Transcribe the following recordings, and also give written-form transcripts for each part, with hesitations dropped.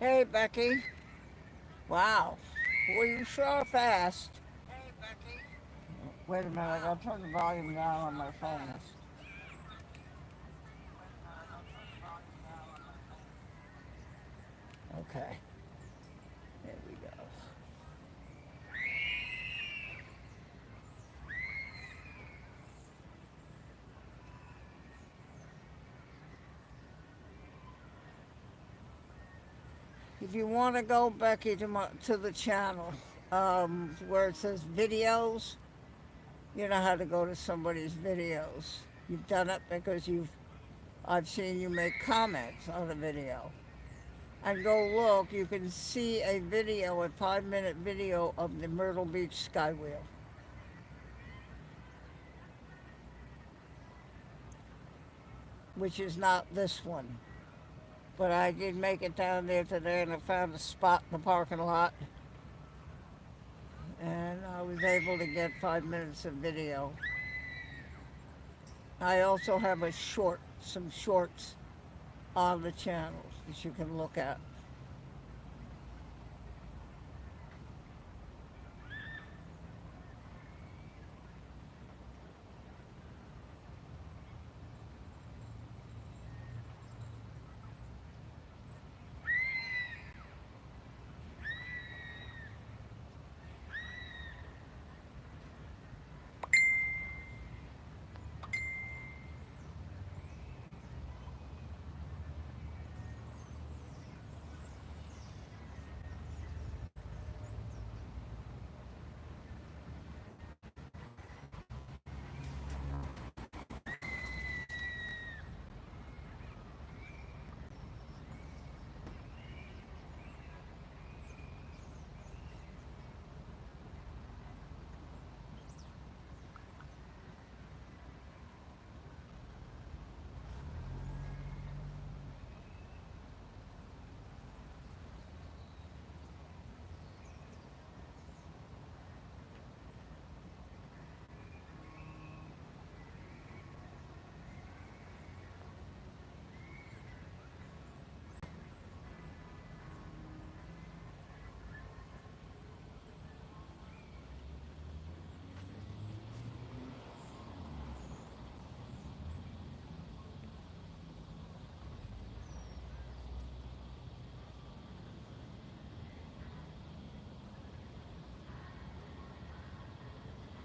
Hey, Becky. Wow. Well, you sure are fast. Wait a minute, I gotta turn the volume down on my phone. Okay, there we go. If you want to go, Becky, to the channel where it says videos, you know how to go to somebody's videos. You've done it because I've seen you make comments on the video. And go look, you can see a video, a 5-minute video of the Myrtle Beach Skywheel, which is not this one. But I did make it down there today and I found a spot in the parking lot and I was able to get 5 minutes of video. I also have some shorts on the channel that you can look at.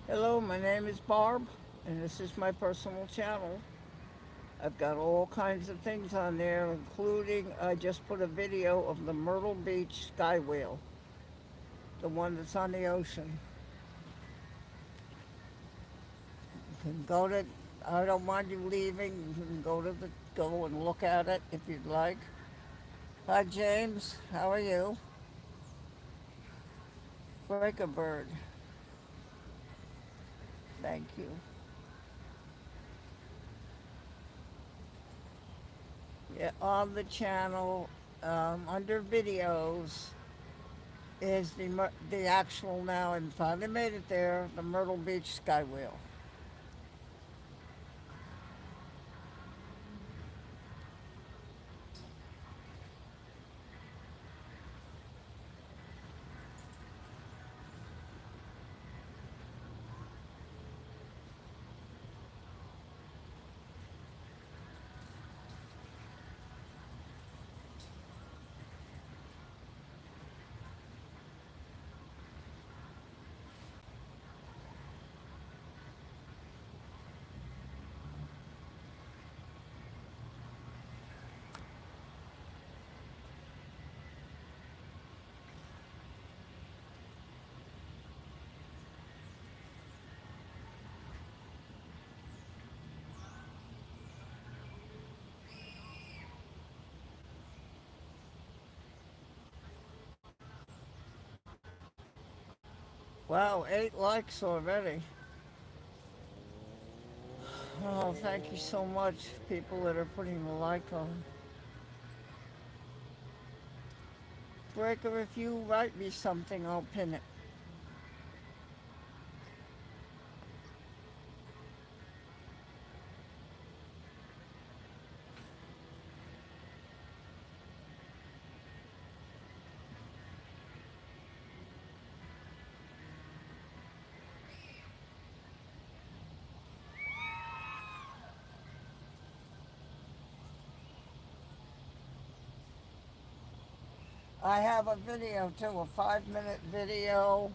Hello, my name is Barb and this is my personal channel. I've got all kinds of things on there, including I just put a video of the Myrtle Beach Skywheel, the one that's on the ocean. You can go to, I don't mind you leaving, you can go and look at it if you'd like. Hi, James, how are you? Break a bird, thank you. Yeah, on the channel, under videos, is the actual now, and finally made it there, the Myrtle Beach Skywheel. Wow, 8 likes already. Oh, thank you so much, people that are putting the like on. Breaker, if you write me something, I'll pin it. I have a video too, a 5 minute video.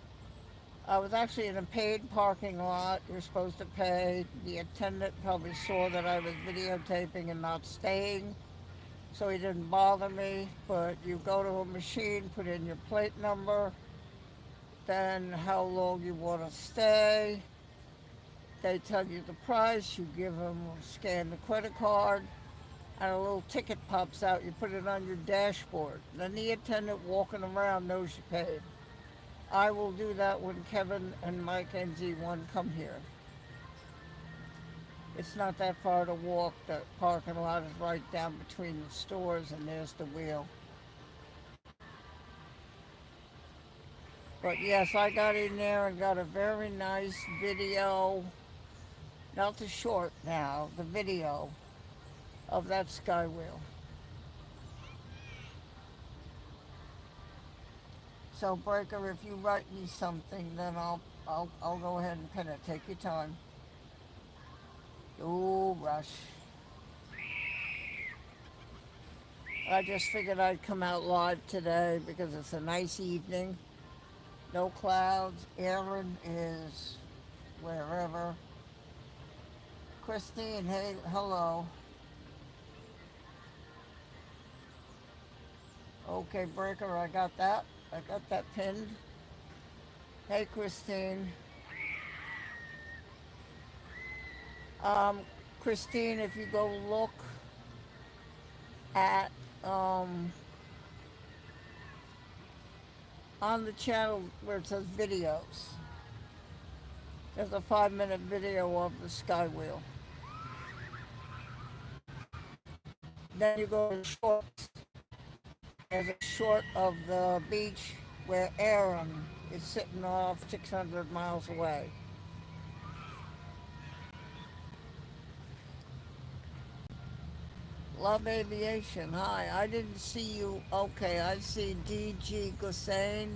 I was actually in a paid parking lot. You're supposed to pay. The attendant probably saw that I was videotaping and not staying, so he didn't bother me. But you go to a machine, put in your plate number, then how long you want to stay. They tell you the price. You give them, scan the credit card, and a little ticket pops out. You put it on your dashboard. Then the attendant walking around knows you paid. I will do that when Kevin and Mike and Z1 come here. It's not that far to walk. The parking lot is right down between the stores, and there's the wheel. But yes, I got in there and got a very nice video, not the short now, the video of that Skywheel. So Breaker, if you write me something, then I'll go ahead and pin it. Take your time. Ooh, rush. I just figured I'd come out live today because it's a nice evening. No clouds. Aaron is wherever. Christine, hey, hello. Okay, Breaker, I got that. I got that pinned. Hey, Christine. Um, Christine, if you go look at on the channel where it says videos, there's a 5 minute video of the Skywheel. Then you go to shorts. There's a short of the beach where Aaron is sitting off 600 miles away. Love Aviation, hi. I didn't see you. Okay, I see DG Gussain.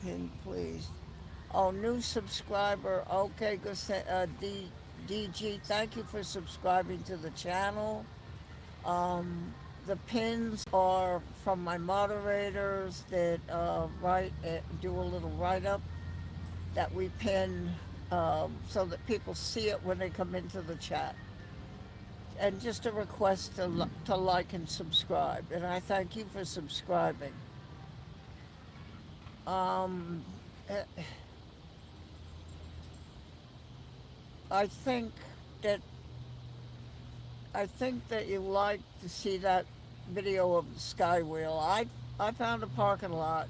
Pin, please. Oh, new subscriber. Okay, Gussain, DG, thank you for subscribing to the channel. The pins are from my moderators that do a little write up that we pin so that people see it when they come into the chat. And just a request to like and subscribe. And I thank you for subscribing. Um, eh, I think that I think that you like to see that video of the Skywheel. I found a parking lot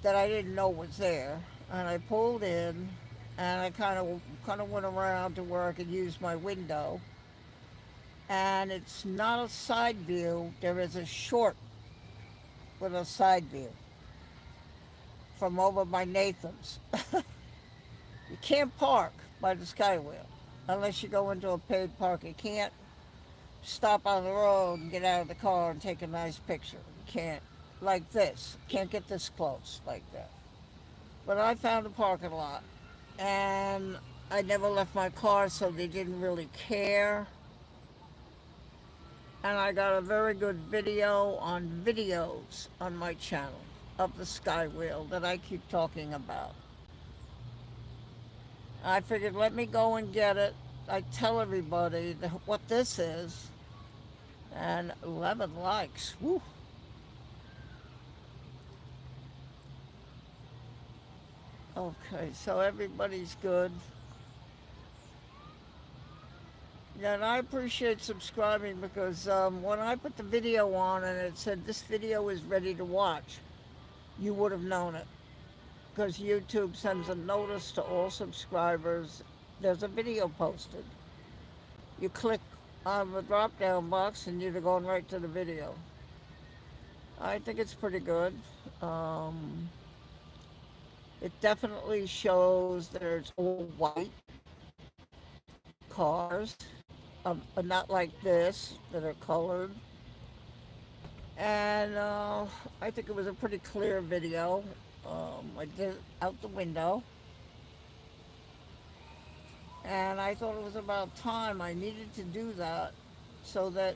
that I didn't know was there, and I pulled in, and I kind of went around to where I could use my window. And it's not a side view. There is a short with a side view from over by Nathan's. You can't park by the Skywheel unless you go into a paid park. You can't stop on the road and get out of the car and take a nice picture. You can't, like this. Can't get this close like that. But I found a parking lot, and I never left my car, so they didn't really care. And I got a very good video on videos on my channel of the Skywheel that I keep talking about. I figured let me go and get it. I tell everybody what this is, and 11 likes. Woo. Okay, so everybody's good. Yeah, and I appreciate subscribing because when I put the video on and it said this video is ready to watch, you would have known it because YouTube sends a notice to all subscribers. There's a video posted. You click on the drop down box and you're going right to the video. I think it's pretty good. Um, it definitely shows there's all white cars, not like this, that are colored. And I think it was a pretty clear video. I did it out the window. And I thought it was about time. I needed to do that so that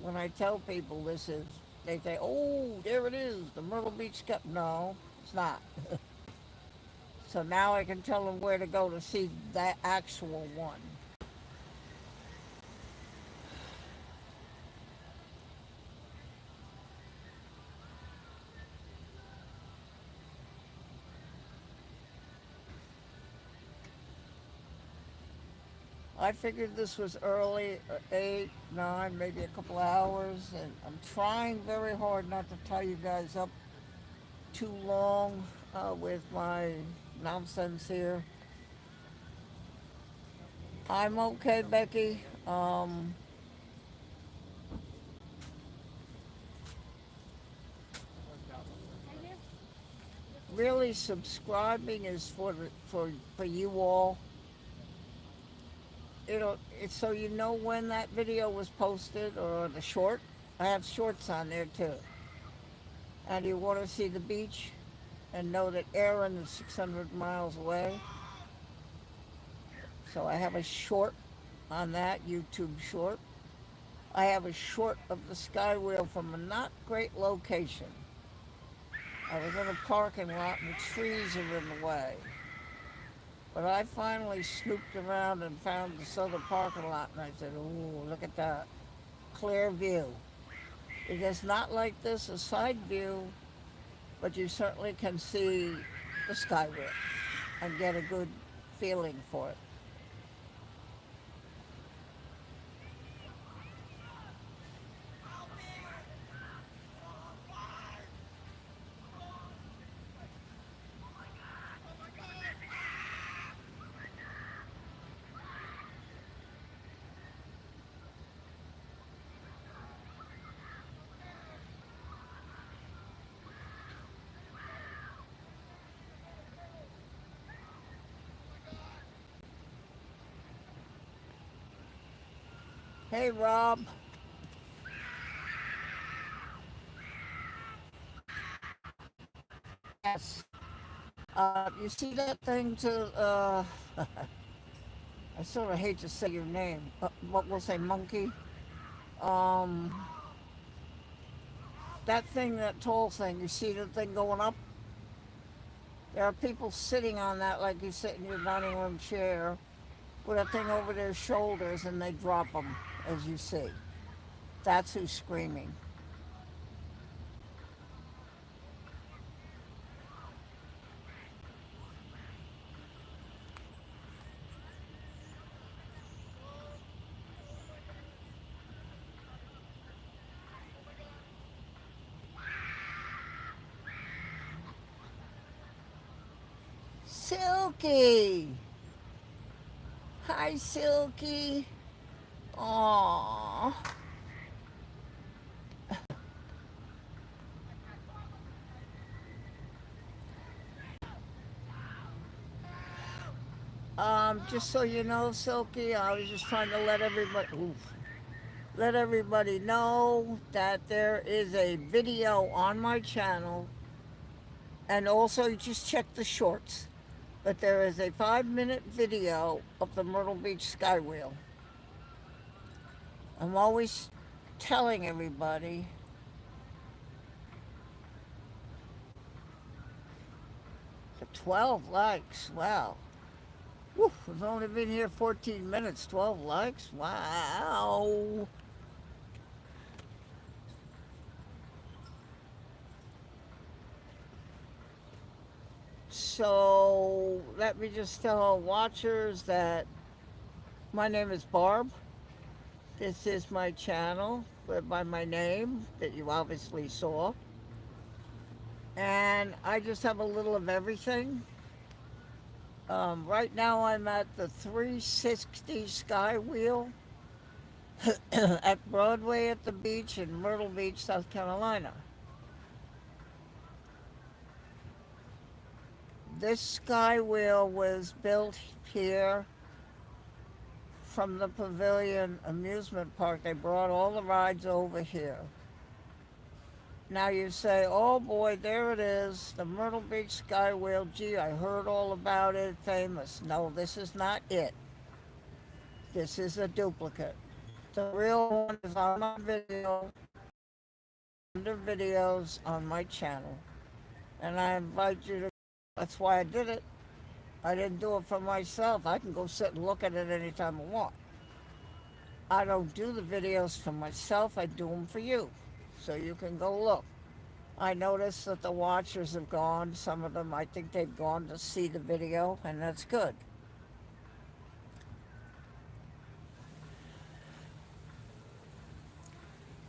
when I tell people this is They say, oh, there it is, the Myrtle Beach Cup. No, it's not. So now I can tell them where to go to see that actual one. I figured this was early, 8, 9, maybe a couple hours, and I'm trying very hard not to tie you guys up too long with my nonsense here. I'm okay, Becky. Really, subscribing is for you all. It's so you know when that video was posted or the short. I have shorts on there too. And you want to see the beach and know that Aaron is 600 miles away. So I have a short on that YouTube short. I have a short of the Skywheel from a not great location. I was in a parking lot and the trees are in the way. But I finally snooped around and found this other parking lot and I said, ooh, look at that. Clear view. It is not like this, a side view, but you certainly can see the Skywheel and get a good feeling for it. Hey, Rob. Yes. You see that thing to, I sort of hate to say your name, but we'll say monkey. Um, that thing, that tall thing, you see the thing going up? There are people sitting on that like you sit in your dining room chair with a thing over their shoulders and they drop them, as you see. That's who's screaming. Silky! Hi, Silky! Aww. Just so you know, Silky, I was just trying to let everybody know that there is a video on my channel, and also just check the shorts. But there is a 5-minute video of the Myrtle Beach Skywheel. I'm always telling everybody, 12 likes. Wow. Woo, we've only been here 14 minutes. 12 likes. Wow. So let me just tell our watchers that my name is Barb. This is my channel by my name that you obviously saw. And I just have a little of everything. Right now I'm at the 360 Skywheel at Broadway at the beach in Myrtle Beach, South Carolina. This Skywheel was built here from the Pavilion Amusement Park. They brought all the rides over here. Now you say, oh boy, there it is, the Myrtle Beach Skywheel. Gee, I heard all about it, famous. No, this is not it. This is a duplicate. The real one is on my video. under videos on my channel. And I invite you to. That's why I did it. I didn't do it for myself. I can go sit and look at it anytime I want. I don't do the videos for myself, I do them for you. So you can go look. I noticed that the watchers have gone. Some of them, I think they've gone to see the video, and that's good.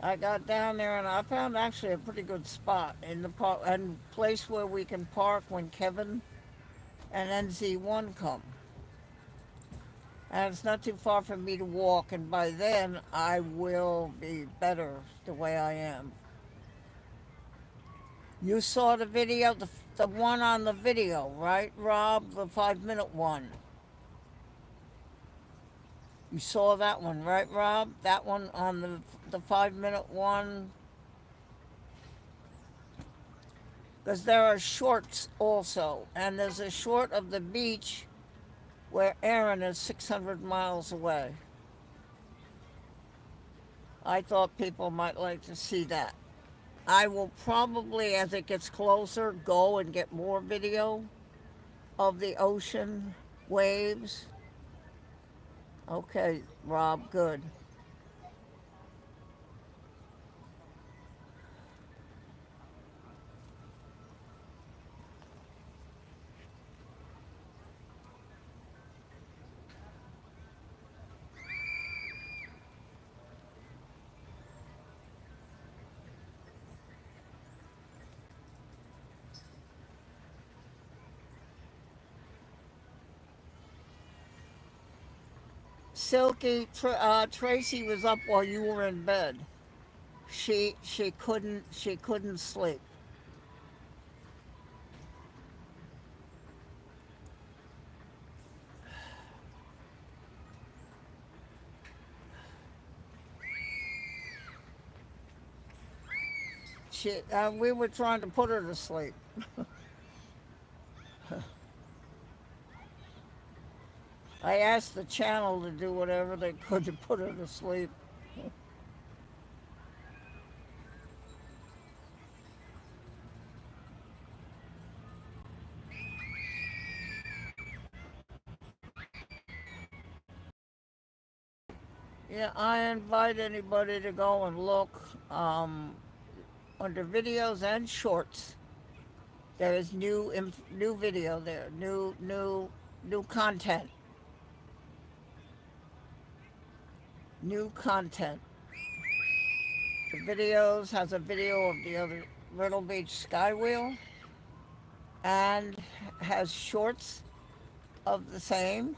I got down there and I found actually a pretty good spot in the park and place where we can park when Kevin and NZ1 come. And it's not too far for me to walk, and by then I will be better the way I am. You saw the video, the one on the video, right, Rob? The 5 minute one. You saw that one, right, Rob? That one on the 5 minute one. Because there are shorts also, and there's a short of the beach where Aaron is 600 miles away. I thought people might like to see that. I will probably, as it gets closer, go and get more video of the ocean waves. Okay, Rob, good. Silky, Tracy was up while you were in bed. She couldn't sleep. We were trying to put her to sleep. I asked the channel to do whatever they could to put her to sleep. Yeah, I invite anybody to go and look under videos and shorts. There is new video there, new content, new content. The videos has a video of the other Myrtle Beach Skywheel and has shorts of the same.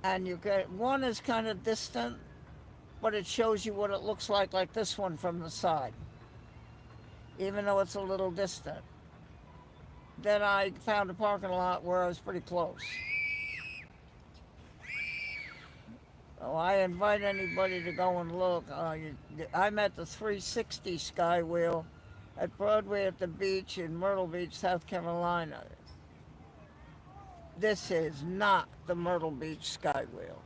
And you get one is kind of distant, but it shows you what it looks like this one from the side, even though it's a little distant. Then I found a parking lot where I was pretty close. Oh, I invite anybody to go and look. I'm at the 360 Skywheel at Broadway at the beach in Myrtle Beach, South Carolina. This is not the Myrtle Beach Skywheel.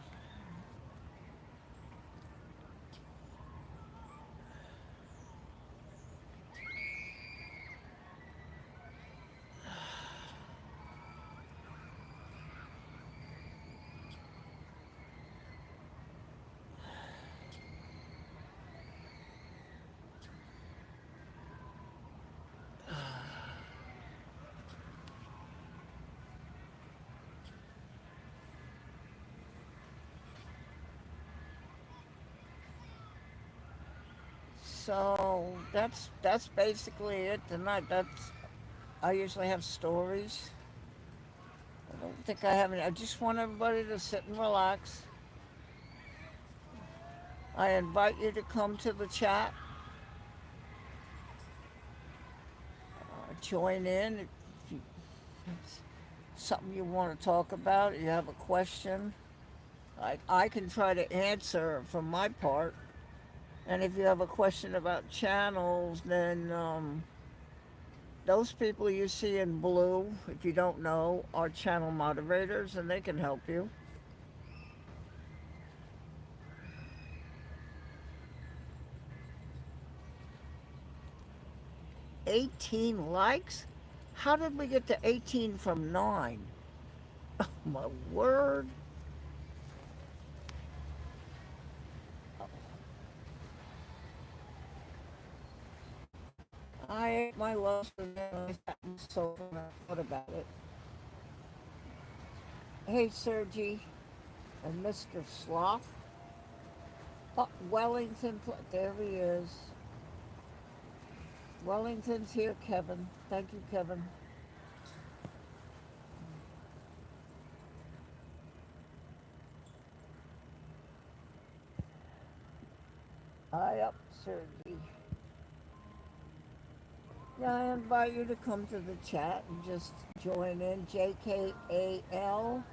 So that's basically it tonight. I usually have stories. I don't think I have any. I just want everybody to sit and relax. I invite you to come to the chat, join in. If you, it's something you want to talk about, you have a question, I can try to answer from my part. And if you have a question about channels, then those people you see in blue, if you don't know, are channel moderators and they can help you. 18 likes? How did we get to 18 from 9? Oh, my word. I ate my lunch and then I sat on the sofa and I thought about it. Hey, Sergi and Mr. Sloth. Oh, Wellington, there he is. Wellington's here, Kevin. Thank you, Kevin. Hi up, Sergi. Yeah, I invite you to come to the chat and just join in. JKAL.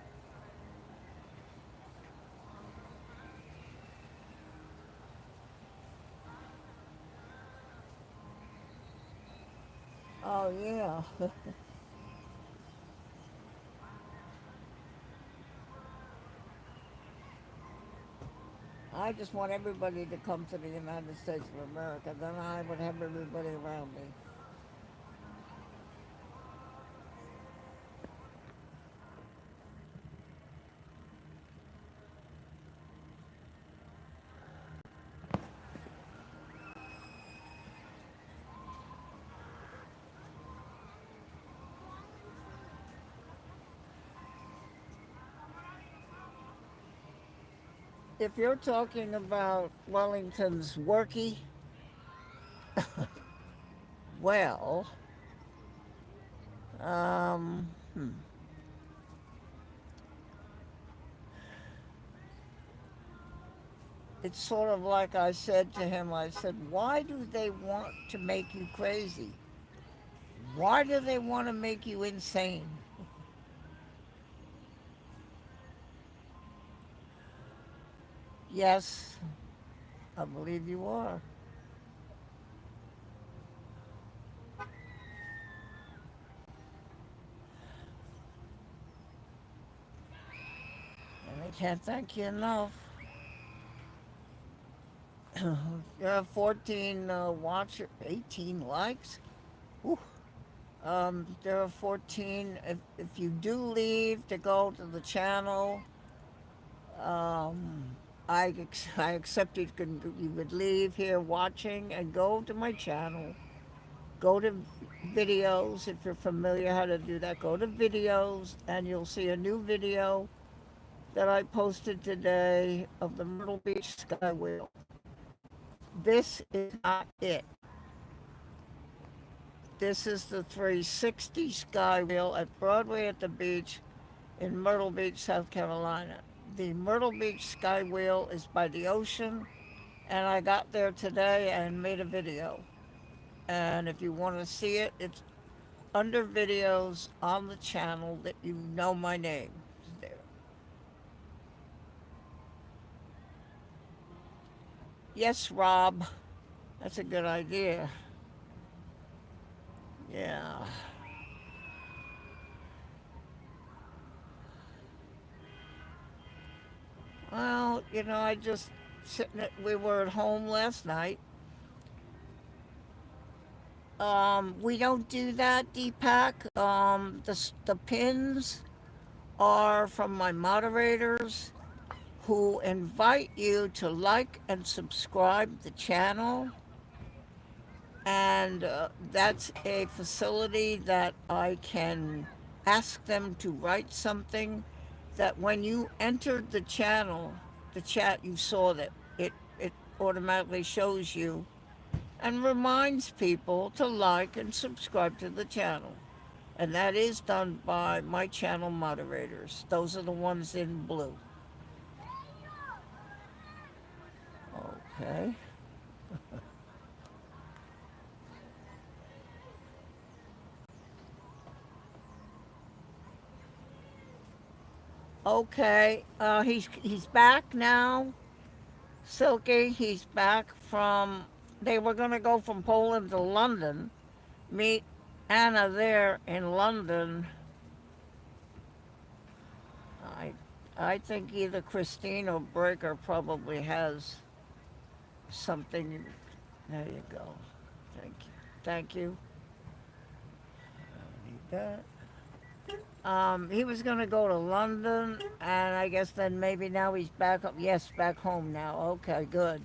Oh, yeah. I just want everybody to come to the United States of America. Then I would have everybody around me. If you're talking about Wellington's worky, well, um, hmm. It's sort of like I said to him, I said, why do they want to make you crazy? Why do they want to make you insane? Yes, I believe you are. And I can't thank you enough. You have 14 watchers, 18 likes. Ooh. There are 14. If you do leave to go to the channel, um, I accept you would leave here watching and go to my channel. Go to videos if you're familiar how to do that. Go to videos and you'll see a new video that I posted today of the Myrtle Beach Skywheel. This is not it. This is the 360 Skywheel at Broadway at the beach in Myrtle Beach, South Carolina. The Myrtle Beach Skywheel is by the ocean, and I got there today and made a video. And if you want to see it, it's under videos on the channel that you know my name. It's there. Yes, Rob. That's a good idea. Yeah. Well, I just we were at home last night. We don't do that, Deepak. The pins are from my moderators who invite you to like and subscribe the channel. And that's a facility that I can ask them to write something that when you entered the channel, the chat, you saw that it automatically shows you and reminds people to like and subscribe to the channel. And that is done by my channel moderators. Those are the ones in blue. Okay. Okay. He's back now. Silky, he's back from. They were going to go from Poland to London. Meet Anna there in London. I, I think either Christine or Breaker probably has something. There you go. Thank you. Thank you. Yeah. He was going to go to London, and I guess then maybe now he's back up. Yes, back home now. Okay, good.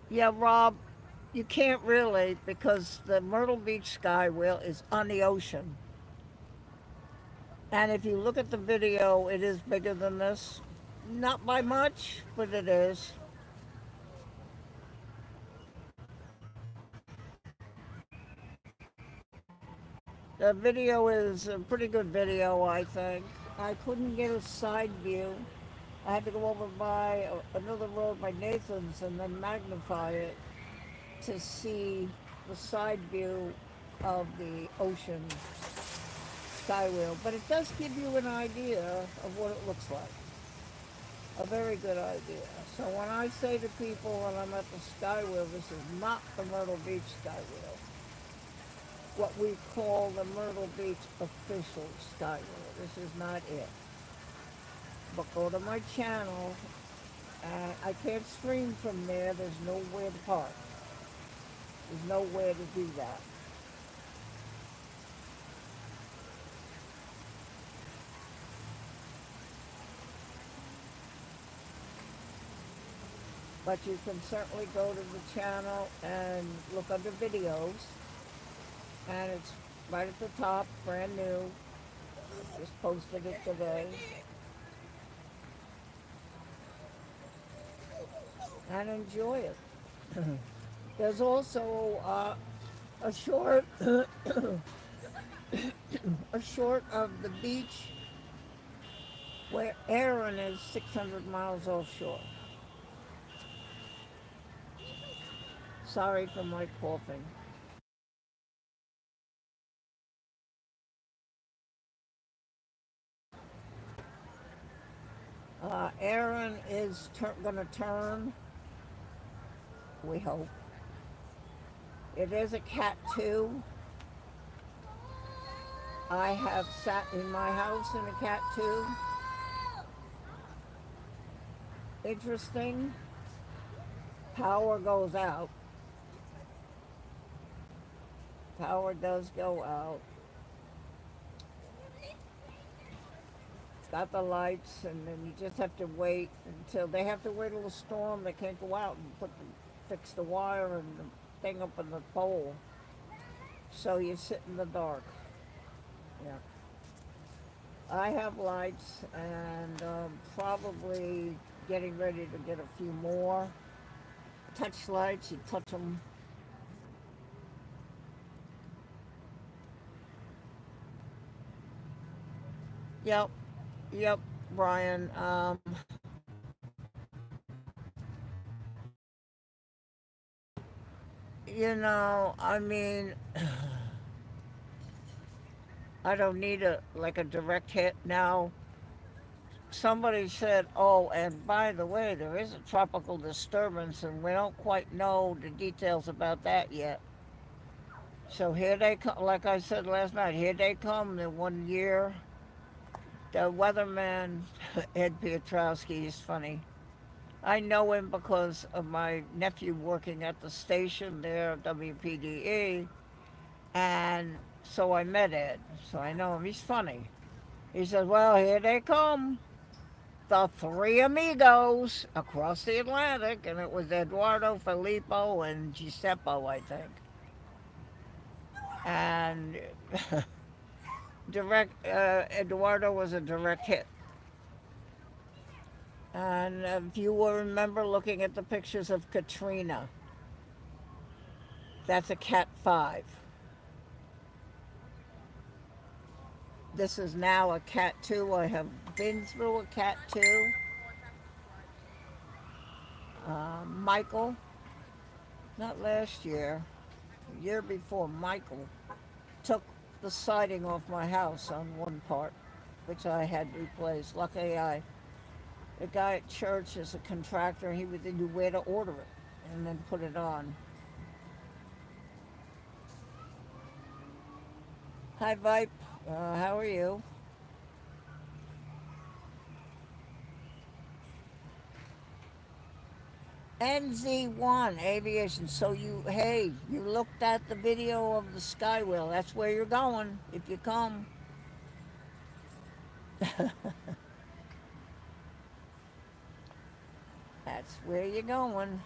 Yeah, Rob, you can't really because the Myrtle Beach Skywheel is on the ocean. And if you look at the video, it is bigger than this. Not by much, but it is. The video is a pretty good video, I think. I couldn't get a side view. I had to go over by another road by Nathan's and then magnify it to see the side view of the ocean skywheel. But it does give you an idea of what it looks like. A very good idea. So when I say to people when I'm at the skywheel, this is not the Myrtle Beach skywheel. What we call the Myrtle Beach official skywheel. This is not it. But go to my channel. I can't stream from there. There's nowhere to park. There's nowhere to do that. But you can certainly go to the channel and look under videos. And it's right at the top, brand new. Just posted it today. And enjoy it. There's also a short, a short of the beach where Aaron is 600 miles offshore. Sorry for my coughing. Aaron is going to turn, we hope. It is a Cat 2. I have sat in my house in a Cat 2. Interesting. Power goes out. Power does go out. It's got the lights, and then you just have to wait until they have to wait till the storm. They can't go out and fix the wire and the thing up in the pole. So you sit in the dark. Yeah. I have lights and probably getting ready to get a few more touch lights. You touch them. Yep, yep, Brian. I mean, I don't need a direct hit now. Somebody said, "Oh, and by the way, there is a tropical disturbance, and we don't quite know the details about that yet." So here they come. Like I said last night, here they come. The 1 year. The weatherman, Ed Piotrowski, is funny. I know him because of my nephew working at the station there, WPDE, and so I met Ed. So I know him. He's funny. He said, "Well, here they come. The three amigos across the Atlantic," and it was Eduardo, Filippo, and Giuseppe, I think. And Eduardo was a direct hit. And if you will remember looking at the pictures of Katrina, that's a Cat 5. This is now a Cat 2. I have been through a Cat 2. Michael, not last year, the year before, Michael took the siding off my house on one part, which I had replaced. Luckily, the guy at church is a contractor. He knew where to order it and then put it on. Hi, Vipe. How are you? NZ1 Aviation. So hey, you looked at the video of the Skywheel. That's where you're going if you come. That's where you're going.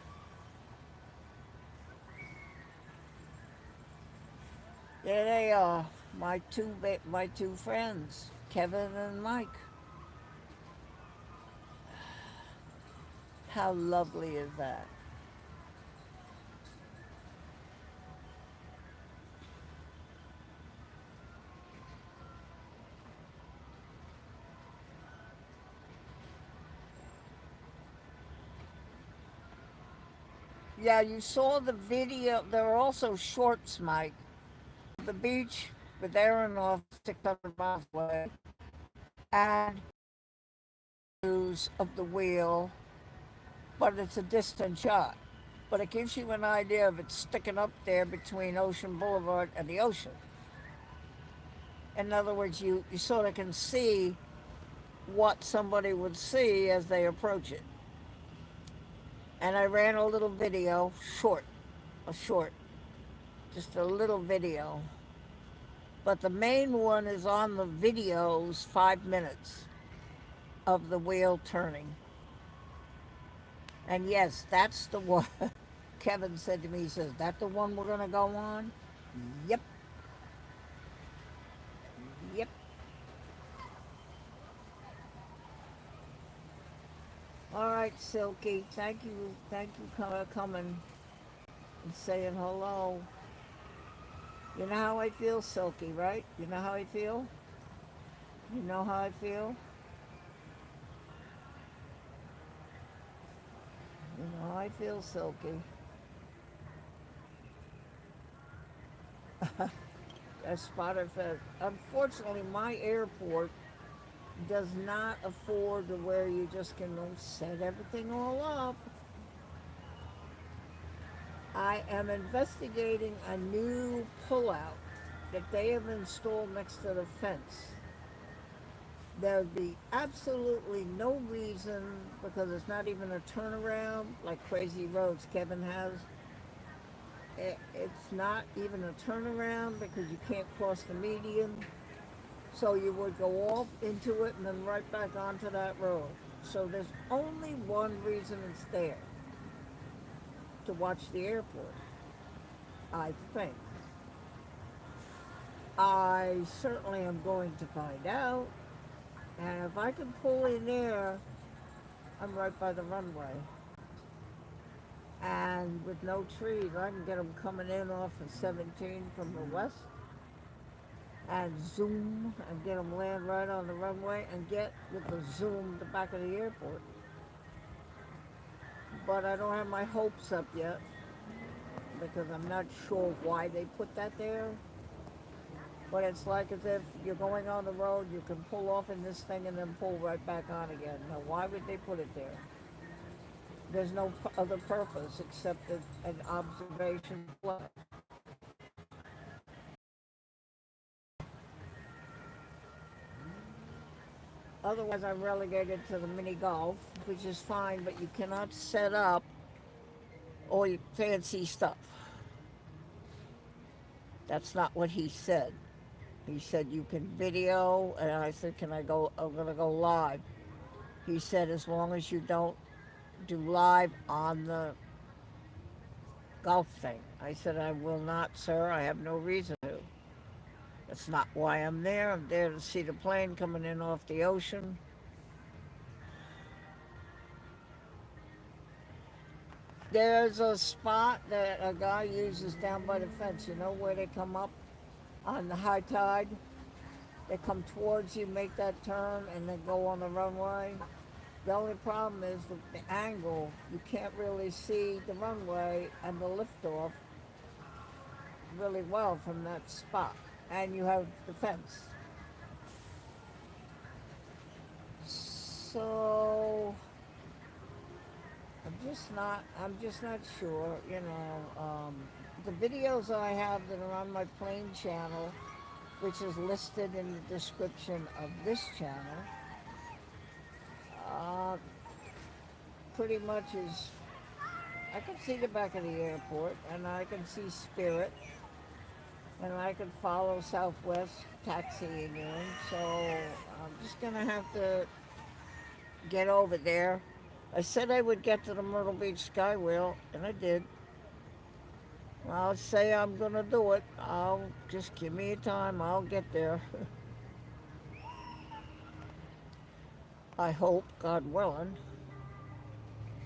There they are, my two friends, Kevin and Mike. How lovely is that? Yeah, you saw the video. There are also shorts, Mike. The beach, but they're in off 600 miles away, and views of the wheel, but it's a distant shot. But it gives you an idea of it sticking up there between Ocean Boulevard and the ocean. In other words, you sort of can see what somebody would see as they approach it. And I ran a little video, short, just a little video. But the main one is on the videos, 5 minutes of the wheel turning. And yes, that's the one. Kevin said to me, he says, that the one we're going to go on? Yep, yep. All right, Silky, thank you for coming and saying hello. You know how I feel, Silky, right? You know how I feel? You know how I feel? You know how I feel, Silky. That's spotter fed. Unfortunately, my airport does not afford to where you just can set everything all up. I am investigating a new pullout that they have installed next to the fence. There'd be absolutely no reason, because it's not even a turnaround like Crazy Roads Kevin has. It's not even a turnaround because you can't cross the median. So you would go off into it and then right back onto that road. So there's only one reason it's there, to watch the airport, I think. I certainly am going to find out. And if I can pull in there, I'm right by the runway. And with no trees, I can get them coming in off of 17 from the west and zoom and get them land right on the runway and get with the zoom the back of the airport. But I don't have my hopes up yet because I'm not sure why they put that there. But it's like as if you're going on the road, you can pull off in this thing and then pull right back on again. Now, why would they put it there? There's no other purpose except an observation play. Otherwise, I'm relegated to the mini golf, which is fine, but you cannot set up all your fancy stuff. That's not what he said. He said you can video, and I said, can I go? I'm going to go live. He said, as long as you don't do live on the golf thing. I said, I will not, sir. I have no reason to. That's not why I'm there. I'm there to see the plane coming in off the ocean. There's a spot that a guy uses down by the fence, you know, where they come up on the high tide. They come towards you, make that turn, and then go on the runway. The only problem is with the angle, you can't really see the runway and the liftoff really well from that spot. And you have the fence. So I'm just not sure, you know. The videos I have that are on my plane channel, which is listed in the description of this channel, uh, pretty much is I can see the back of the airport, and I can see Spirit, and I can follow Southwest taxiing in. So I'm just gonna have to get over there. I said I would get to the Myrtle Beach Skywheel, and I did. I'll say I'm gonna do it. I'll just give me a time. I'll get there. I hope, God willing.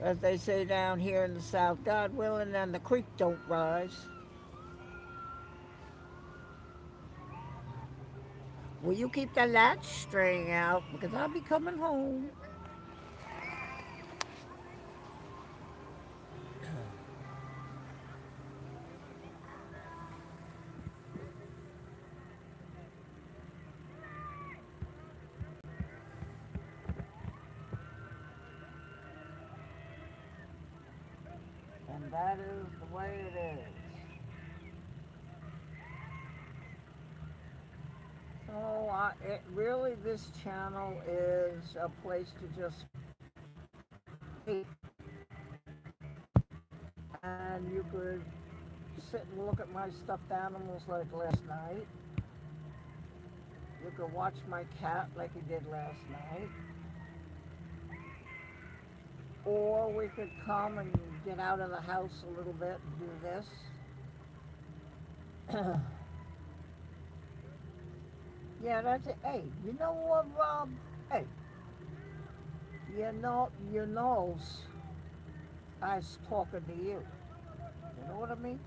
As they say down here in the South, God willing, and the creek don't rise. Will you keep the latch string out? Because I'll be coming home. And that is the way it is. So, really, this channel is a place to just eat, and you could sit and look at my stuffed animals like last night. You could watch my cat like you did last night. Or we could come and get out of the house a little bit and do this. Yeah, that's it. Hey, you know what, Rob? Hey, you knows I was talking to you. You know what I mean?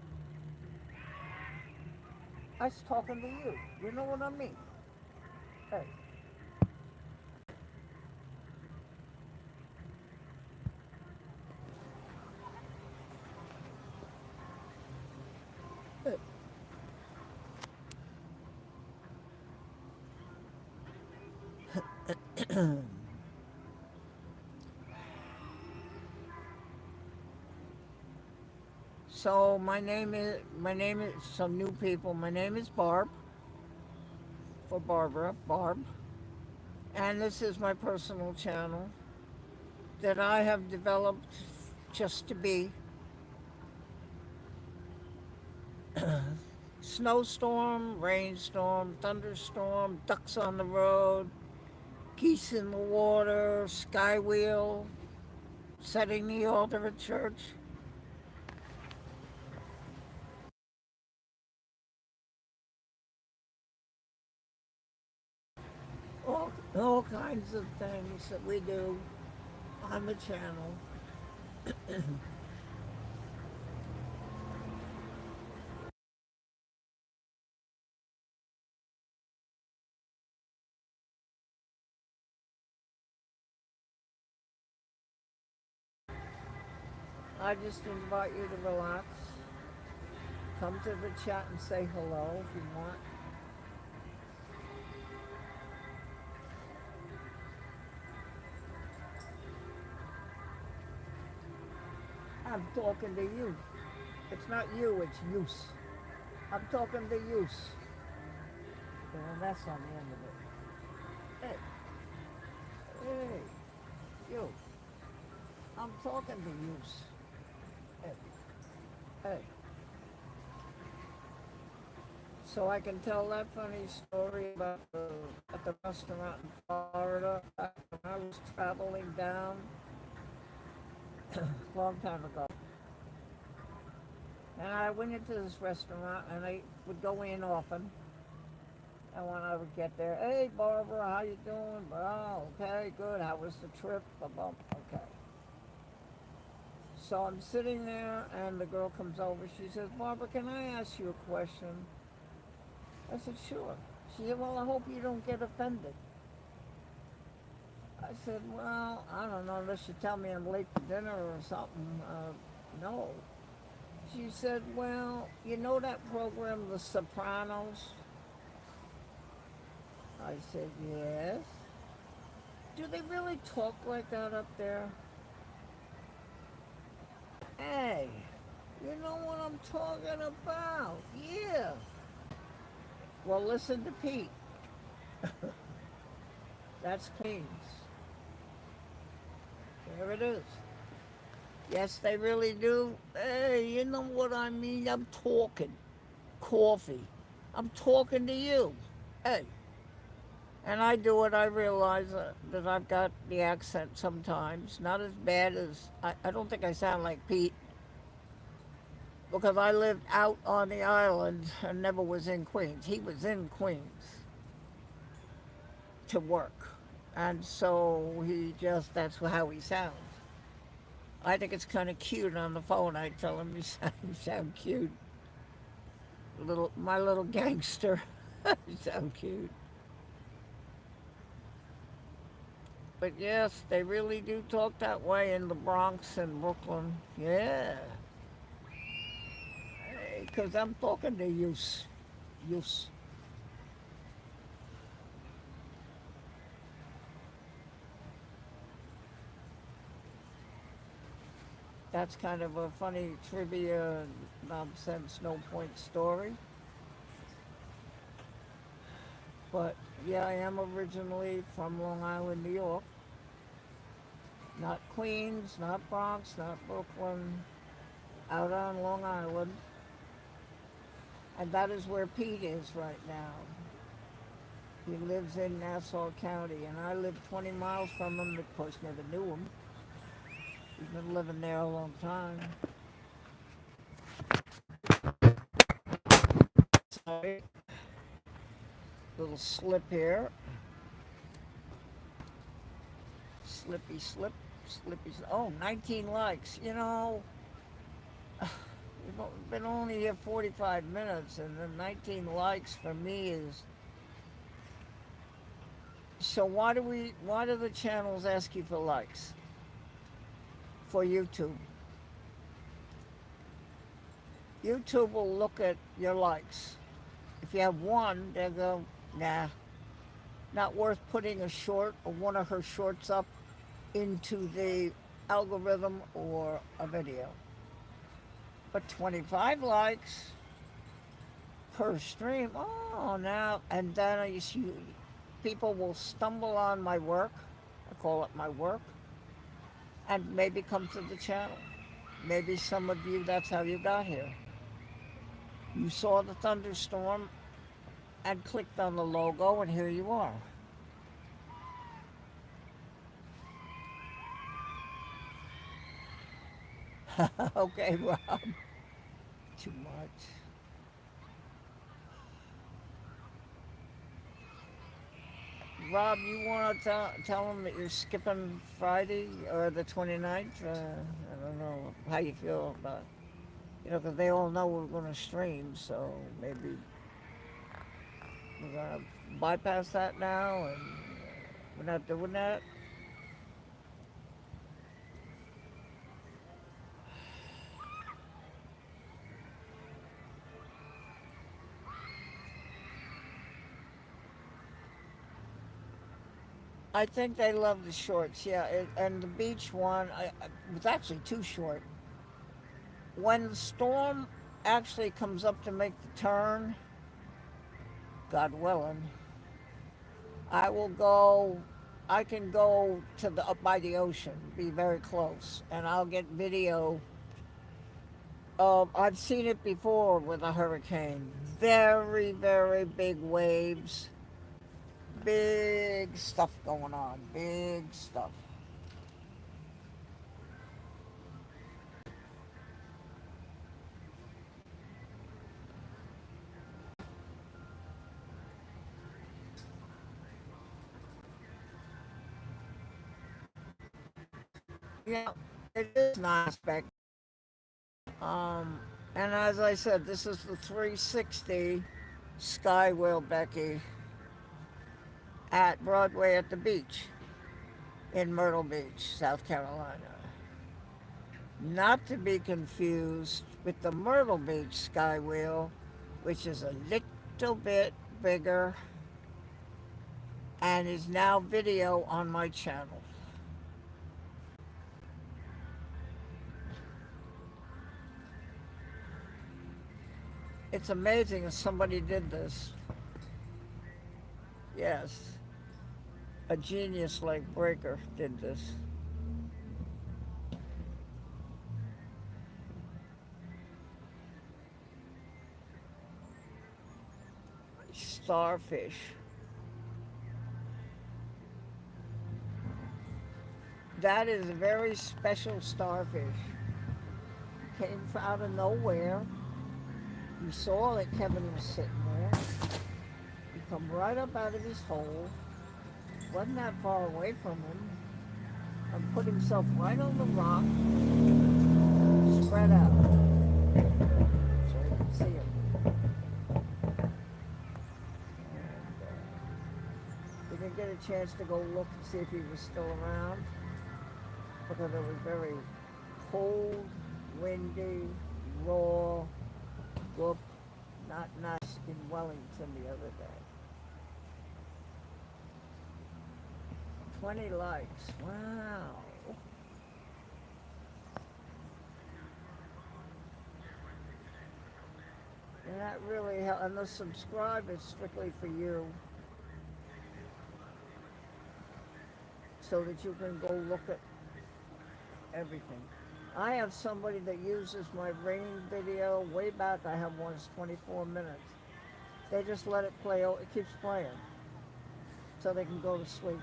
I was talking to you. You know what I mean? Hey. So my name is some new people. My name is Barb for Barbara, Barb, and this is my personal channel that I have developed just to be snowstorm, rainstorm, thunderstorm, ducks on the road, geese in the water, skywheel, setting the altar at church. All kinds of things that we do on the channel. I just invite you to relax. Come to the chat and say hello if you want. I'm talking to you. It's not you, it's use. I'm talking to use. And that's on the end of it. Hey, hey, you. I'm talking to use. Hey, hey. So I can tell that funny story about at the restaurant in Florida when I was traveling down a long time ago. And I went into this restaurant and I would go in often. And when I would get there, hey Barbara, how you doing? Oh, okay, good. How was the trip? Okay. So I'm sitting there and the girl comes over. She says, Barbara, can I ask you a question? I said, sure. She said, well, I hope you don't get offended. I said, well, I don't know, unless you tell me I'm late for dinner or something. No. She said, well, you know that program, The Sopranos? I said, yes. Do they really talk like that up there? Hey, you know what I'm talking about. Yeah. Well, listen to Pete. That's Queens. There it is. Yes, they really do. Hey, you know what I mean? I'm talking. Coffee. I'm talking to you. Hey. And I do it. I realize that I've got the accent sometimes. Not as bad as. I don't think I sound like Pete because I lived out on the island and never was in Queens. He was in Queens to work. And so that's how he sounds. I think it's kind of cute on the phone. I tell him you sound cute. My little gangster. You sound cute. But yes, they really do talk that way in the Bronx and Brooklyn. Yeah. Because I'm talking to you. You. That's kind of a funny trivia, nonsense, no point story. But yeah, I am originally from Long Island, New York. Not Queens, not Bronx, not Brooklyn. Out on Long Island. And that is where Pete is right now. He lives in Nassau County, and I live 20 miles from him. Of course, never knew him. He's been living there a long time. Sorry, little slip here. Slippy slip, slippy. Oh, 19 likes. We've been only here 45 minutes, and the 19 likes for me is. So Why do the channels ask you for likes for YouTube? YouTube will look at your likes. If you have one, they'll go, nah, not worth putting a short or one of her shorts up into the algorithm or a video. But 25 likes per stream, oh, now, and then people will stumble on my work, I call it my work, and maybe come to the channel. Maybe some of you, that's how you got here. You saw the thunderstorm and clicked on the logo, and here you are. Okay, Rob, too much. Rob, you want to tell them that you're skipping Friday or the 29th? I don't know how you feel about because they all know we're going to stream, so maybe we're going to bypass that now and we're not doing that. I think they love the shorts, yeah. And the beach one, it was actually too short. When the storm actually comes up to make the turn, God willing, I will go. I can go to the up by the ocean, be very close, and I'll get video. I've seen it before with a hurricane. Very, very big waves, big stuff going on, big stuff. Yeah, it is nice back. Um, and as I said, this is the 360 Skywheel, Becky, at Broadway at the beach in Myrtle Beach, South Carolina. Not to be confused with the Myrtle Beach Skywheel, which is a little bit bigger and is now video on my channel. It's amazing if somebody did this. Yes, a genius like Breaker did this. starfish. That is a very special starfish. Came out of nowhere. You saw that Kevin was sitting there. He come right up out of his hole, wasn't that far away from him, and put himself right on the rock, spread out, so you can see him. And we didn't get a chance to go look and see if he was still around because it was very cold, windy, raw, whoop, not nice in Wellington the other day. 20 likes. Wow. And that really helps. And the subscribe is strictly for you so that you can go look at everything. I have somebody that uses my ringing video way back. I have one that's 24 minutes. They just let it play. It keeps playing so they can go to sleep.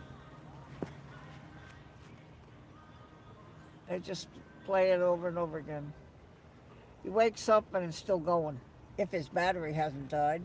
They just play it over and over again. He wakes up and it's still going, if his battery hasn't died.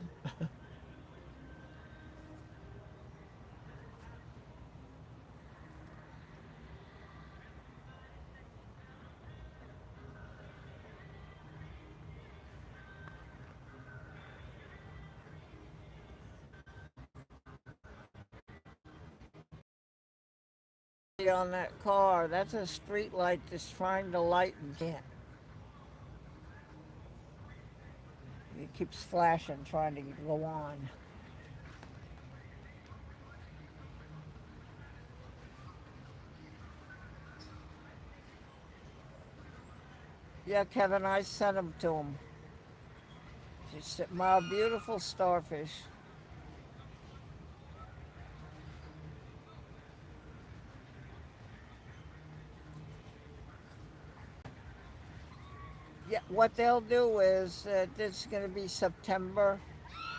On that car, that's a street light that's trying to light and can't. It keeps flashing, trying to go on. Yeah, Kevin, I sent them to him. Just my beautiful starfish. Yeah, what they'll do is it's going to be September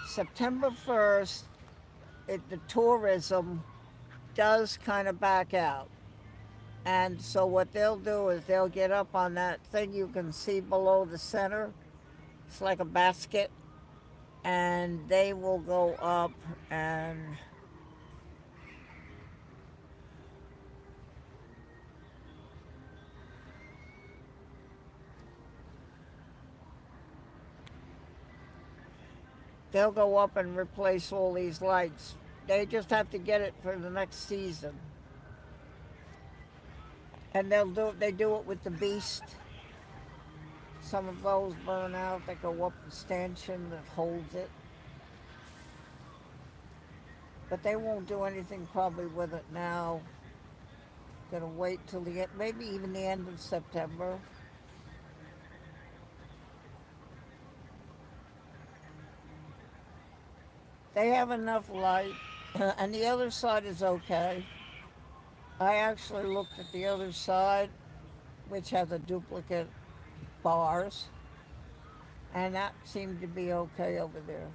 1st. The tourism does kind of back out. And so what they'll do is they'll get up on that thing you can see below the center. It's like a basket. And they will go up and they'll go up and replace all these lights. They just have to get it for the next season. And they do it with the beast. Some of those burn out. They go up the stanchion that holds it. But they won't do anything probably with it now. Gonna wait till maybe even the end of September. They have enough light, and the other side is okay. I actually looked at the other side, which has a duplicate bars, and that seemed to be okay over there.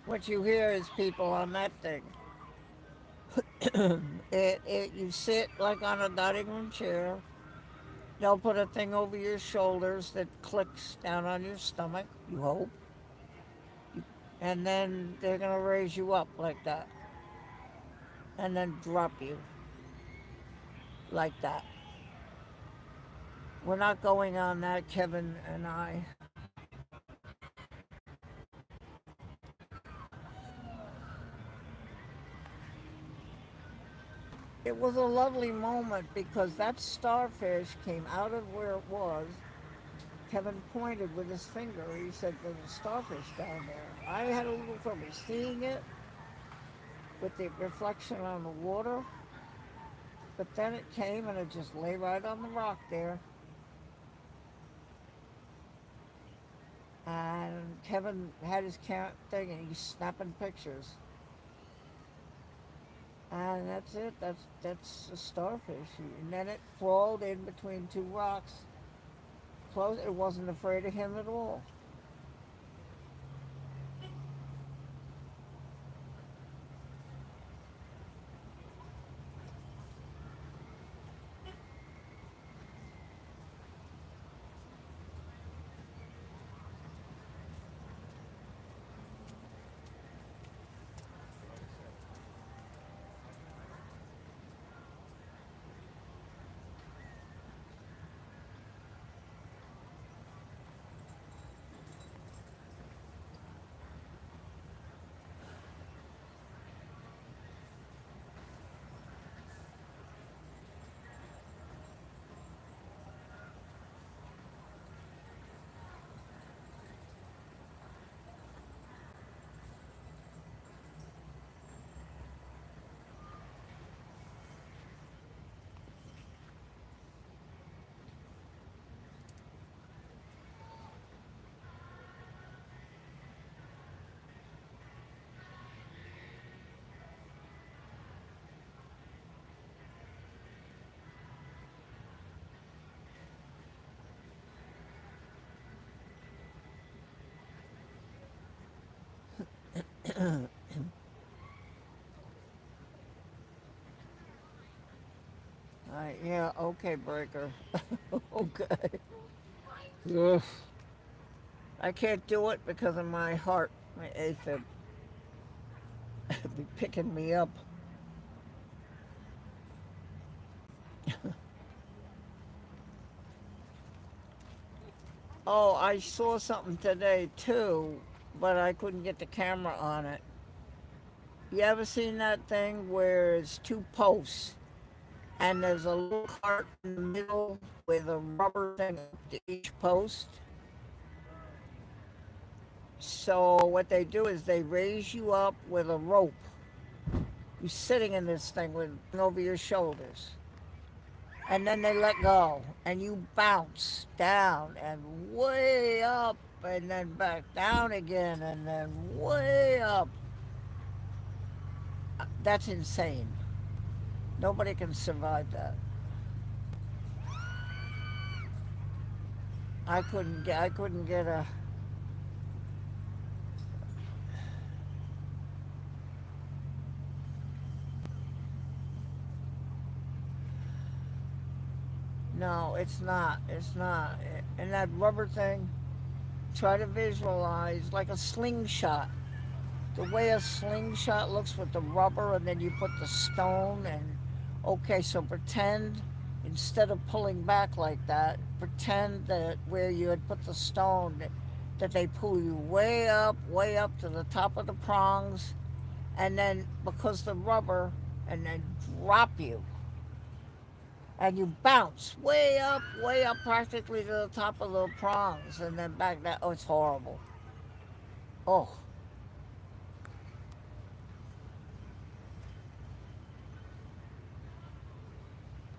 What you hear is people on that thing. You sit like on a dining room chair. They'll put a thing over your shoulders that clicks down on your stomach, you hope. And then they're going to raise you up like that. And then drop you like that. We're not going on that, Kevin and I. It was a lovely moment because that starfish came out of where it was. Kevin pointed with his finger. He said, "There's a starfish down there." I had a little trouble seeing it with the reflection on the water, but then it came and it just lay right on the rock there. And Kevin had his thing and he's snapping pictures. And that's it. That's a starfish. And then it crawled in between two rocks. Close. It wasn't afraid of him at all. Yeah. Okay, Breaker. Okay. Ugh. I can't do it because of my heart. My AFib be picking me up. Oh, I saw something today too, but I couldn't get the camera on it. You ever seen that thing where it's two posts and there's a little cart in the middle with a rubber thing up to each post? So what they do is they raise you up with a rope. You're sitting in this thing with over your shoulders. And then they let go and you bounce down and way up and then back down again and then way up. That's insane. Nobody can survive that. I couldn't get a. No, it's not. It's not. And that rubber thing, try to visualize like a slingshot. The way a slingshot looks with the rubber, and then you put the stone. And okay, so pretend instead of pulling back like that, pretend that where you had put the stone, that they pull you way up to the top of the prongs, and then because the rubber, and then drop you and you bounce way up, practically to the top of the prongs, and then back down. Oh, it's horrible. Oh,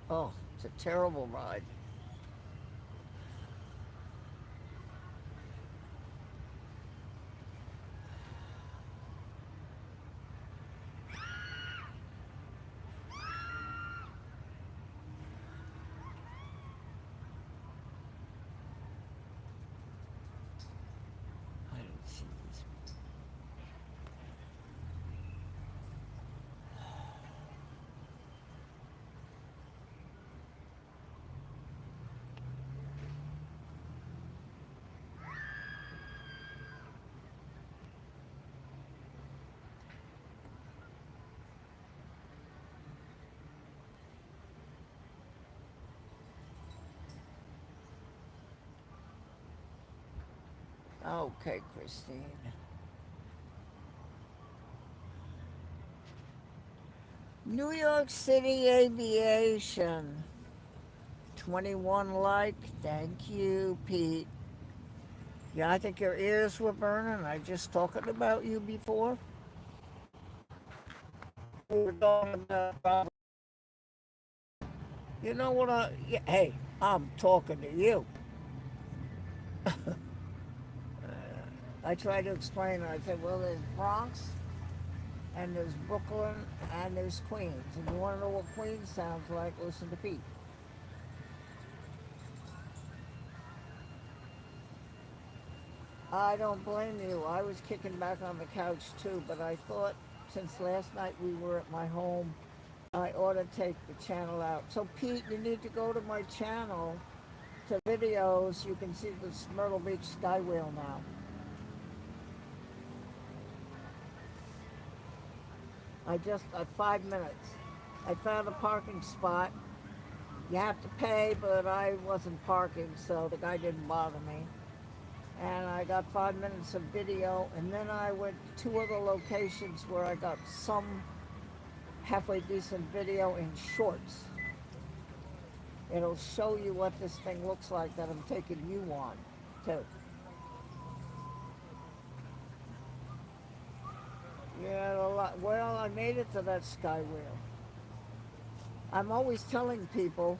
oh, it's a terrible ride. I don't see these. Okay, Christine. New York City Aviation. 21 like. Thank you, Pete. Yeah, I think your ears were burning. I just talking about you before. We were talking about Robert. You know what? Yeah, hey, I'm talking to you. I tried to explain. I said, well, there's Bronx and there's Brooklyn, and there's Queens. And you want to know what Queens sounds like? Listen to Pete. I don't blame you. I was kicking back on the couch too, but I thought since last night we were at my home, I ought to take the channel out. So Pete, you need to go to my channel to videos. You can see this Myrtle Beach Skywheel now. I just, 5 minutes. I found a parking spot. You have to pay, but I wasn't parking, so the guy didn't bother me. And I got 5 minutes of video, and then I went to two other locations where I got some halfway decent video in shorts. It'll show you what this thing looks like that I'm taking you on, too. Yeah, well, I made it to that Skywheel. I'm always telling people,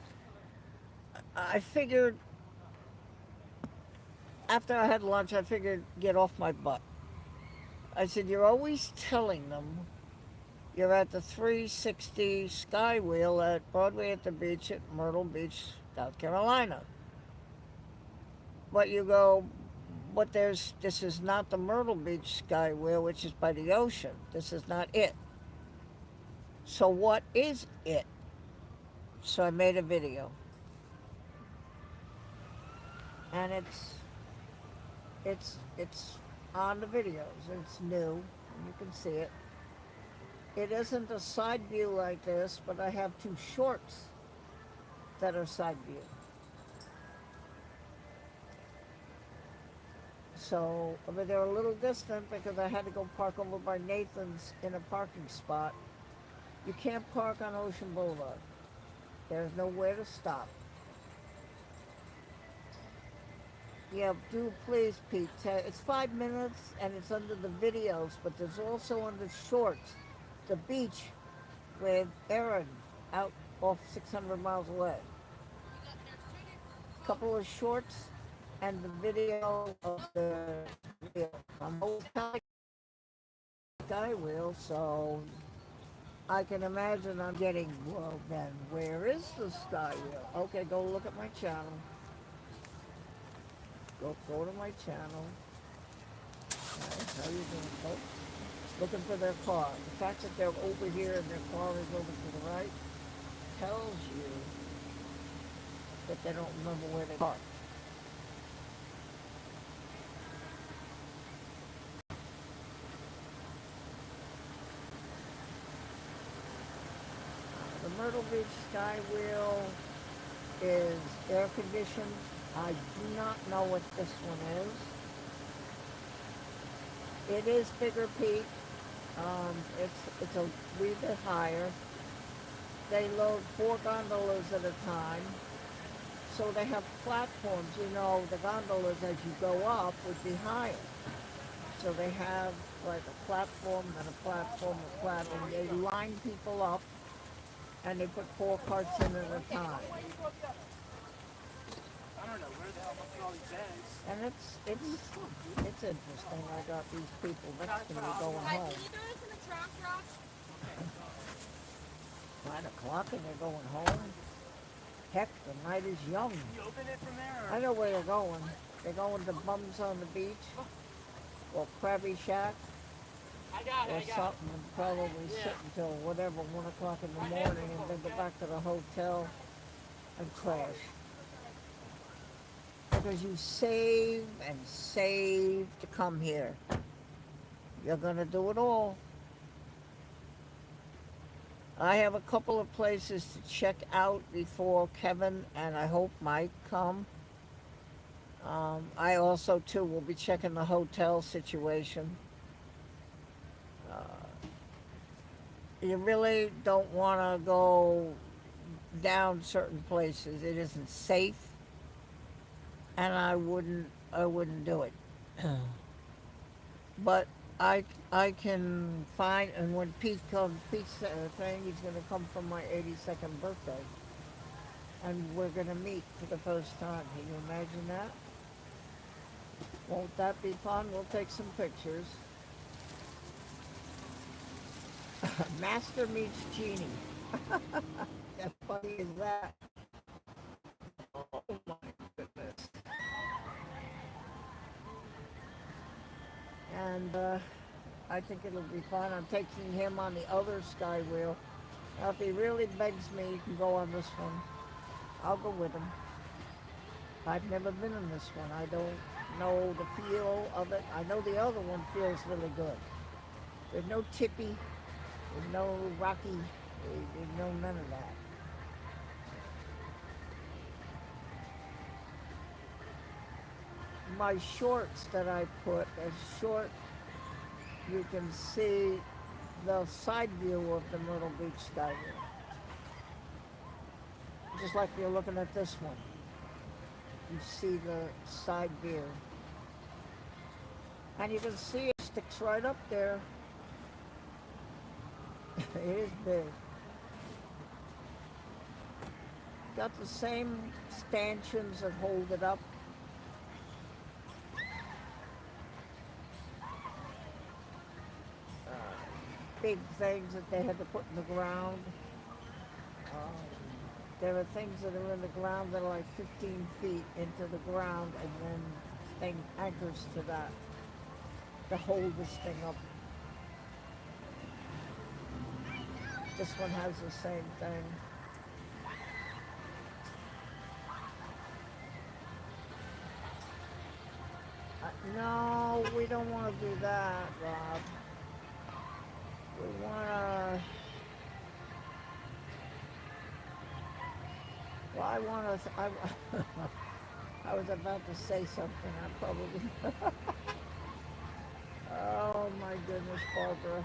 I figured, after I had lunch, I figured get off my butt. I said, you're always telling them you're at the 360 Skywheel at Broadway at the Beach at Myrtle Beach, South Carolina. But you go, but this is not the Myrtle Beach Skywheel, which is by the ocean. This is not it. So what is it? So I made a video. And it's on the videos. It's new, and you can see it. It isn't a side view like this, but I have two shorts that are side view. So, but they're a little distant because I had to go park over by Nathan's in a parking spot. You can't park on Ocean Boulevard. There's nowhere to stop. Yeah, do please, Pete. It's 5 minutes and it's under the videos, but there's also under shorts the beach with Aaron out off 600 miles away. A couple of shorts and the video of the wheel. I'm always telling Skywheel, so I can imagine I'm getting, well then, where is the Skywheel? Okay, go look at my channel. Go to my channel. How you doing, folks? Looking for their car. The fact that they're over here and their car is over to the right tells you that they don't remember where they parked. The Myrtle Beach Skywheel is air conditioned. I do not know what this one is. It is bigger, Pete. It's a wee bit higher. They load 4 gondolas at a time. So they have platforms. You know, the gondolas as you go up would be higher. So they have like a platform and a platform, a platform. They line people up and they put 4 carts in at a time. I don't know where the hell must be all these bags. And it's interesting. I got these people next to me going home. 9 o'clock and they're going home. Heck, the night is young. You open it from there? Or? I know where they're going. They're going to Bums on the Beach or Krabby Shack or something and probably sit until whatever, 1 o'clock in the morning and then go back to the hotel and crash. Because you save and save to come here. You're going to do it all. I have a couple of places to check out before Kevin and I hope Mike come. I also, too, will be checking the hotel situation. You really don't want to go down certain places. It isn't safe. And I wouldn't do it. But I can find, and when Pete's saying he's going to come for my 82nd birthday, and we're going to meet for the first time. Can you imagine that? Won't that be fun? We'll take some pictures. Master meets genie. As funny as that. Oh my goodness. And I think it'll be fun. I'm taking him on the other Skywheel. Now, if he really begs me, he can go on this one. I'll go with him. I've never been in this one. I don't know the feel of it. I know the other one feels really good. There's no tippy. There's no rocky. There's no none of that. My shorts that I put as short, you can see the side view of the Myrtle Beach Skywheel. Just like you're looking at this one. You see the side view. And you can see it sticks right up there. It is big. Got the same stanchions that hold it up. Big things that they had to put in the ground. Um, there are things that are in the ground that are like 15 feet into the ground, and then thing anchors to that to hold this thing up. This one has the same thing. No, we don't want to do that, Rob. We want to. Well, I want to. I was about to say something. I probably. Oh my goodness, Barbara.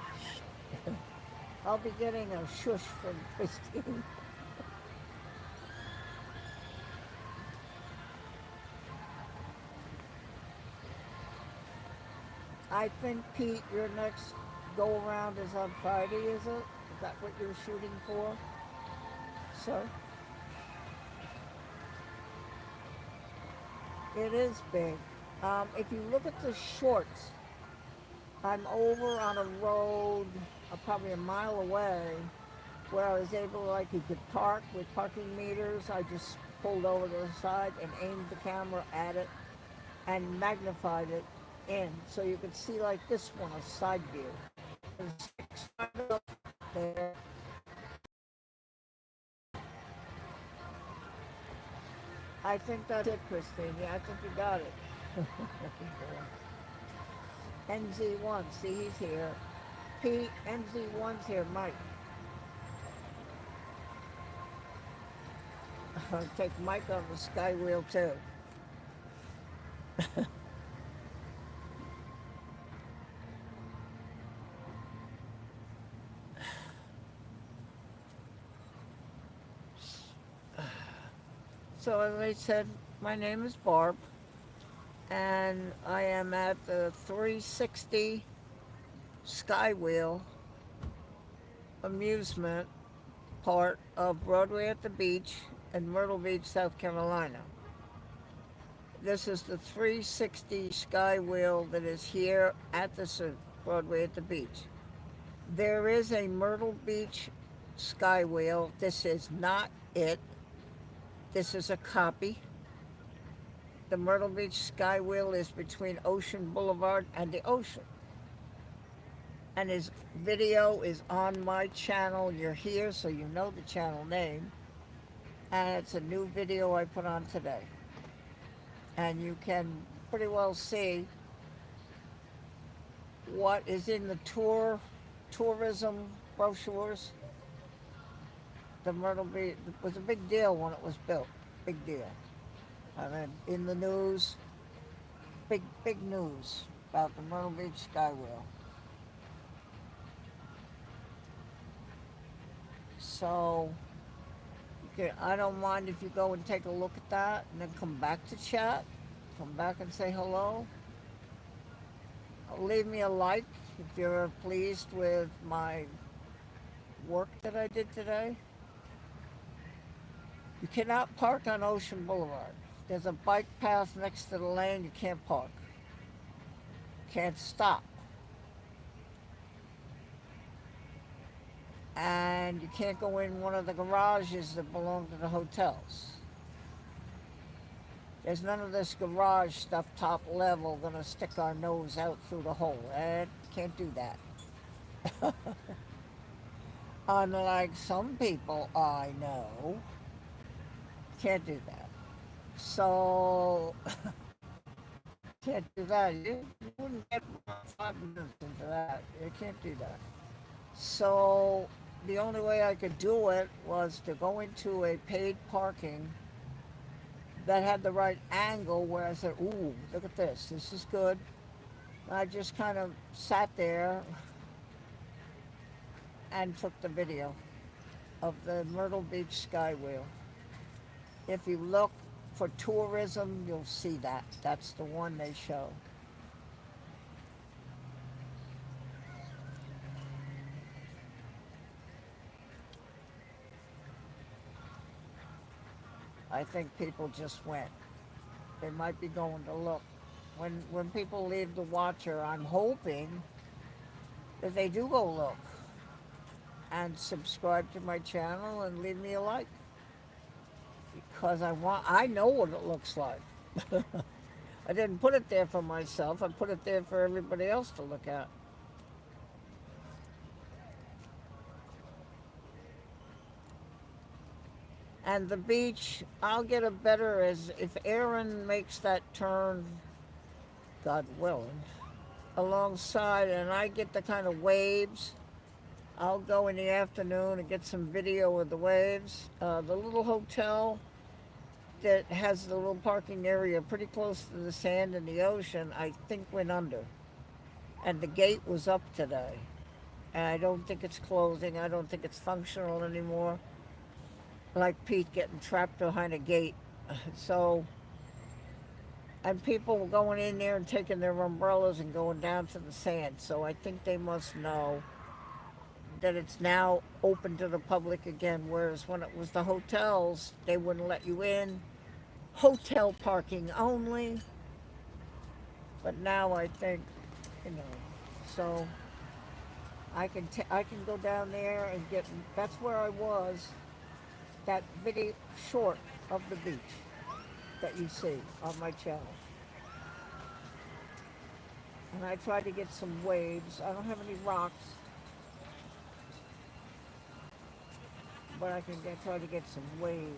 I'll be getting a shush from Christine. I think, Pete, your next go around is on Friday, is it? Is that what you're shooting for, sir? It is big. If you look at the shorts, I'm over on a road probably a mile away where I was able, like, you could park with parking meters. I just pulled over to the side and aimed the camera at it and magnified it in so you could see, like this one, a side view. There's six up there. I think that's it, Christine. Yeah, I think you got it. NZ1, see, he's here. Pete, NZ1's here, Mike. Take Mike on the Skywheel too. So as I said, my name is Barb, and I am at the 360 Skywheel amusement part of Broadway at the Beach in Myrtle Beach, South Carolina. This is the 360 Skywheel that is here at the Broadway at the Beach. There is a Myrtle Beach Skywheel. This is not it. This is a copy. The Myrtle Beach Skywheel is between Ocean Boulevard and the ocean. And his video is on my channel. You're here, so you know the channel name. And it's a new video I put on today. And you can pretty well see what is in the tourism brochures. The Myrtle Beach was a big deal when it was built. Big deal. I mean, in the news, big news about the Myrtle Beach Skywheel. So, I don't mind if you go and take a look at that and then come back to chat. Come back and say hello. Leave me a like if you're pleased with my work that I did today. You cannot park on Ocean Boulevard. There's a bike path next to the lane. You can't park. Can't stop. and you can't go in one of the garages that belong to the hotels. There's none of this garage stuff top level gonna stick our nose out through the hole. Can't do that. Unlike some people I know, can't do that. So can't do that. You wouldn't get 5 minutes into that. You can't do that. So the only way I could do it was to go into a paid parking that had the right angle where I said, "Ooh, look at this. This is good." I just kind of sat there and took the video of the Myrtle Beach Skywheel. If you look for tourism, you'll see that. That's the one they show. I think people just went. They might be going to look. When people leave the watcher, I'm hoping that they do go look and subscribe to my channel and leave me a like because I know what it looks like. I didn't put it there for myself. I put it there for everybody else to look at. And the beach, I'll get a better as if Aaron makes that turn, God willing, alongside, and I get the kind of waves. I'll go in the afternoon and get some video of the waves. The little hotel that has the little parking area pretty close to the sand and the ocean, I think went under. And the gate was up today. And I don't think it's closing. I don't think it's functional anymore. Like Pete getting trapped behind a gate. So, and people were going in there and taking their umbrellas and going down to the sand. So I think they must know that it's now open to the public again. Whereas when it was the hotels, they wouldn't let you in. Hotel parking only. But now I think, you know, so I can go down there and get. That's where I was. That video short of the beach that you see on my channel. And I tried to get some waves. I don't have any rocks, but try to get some waves.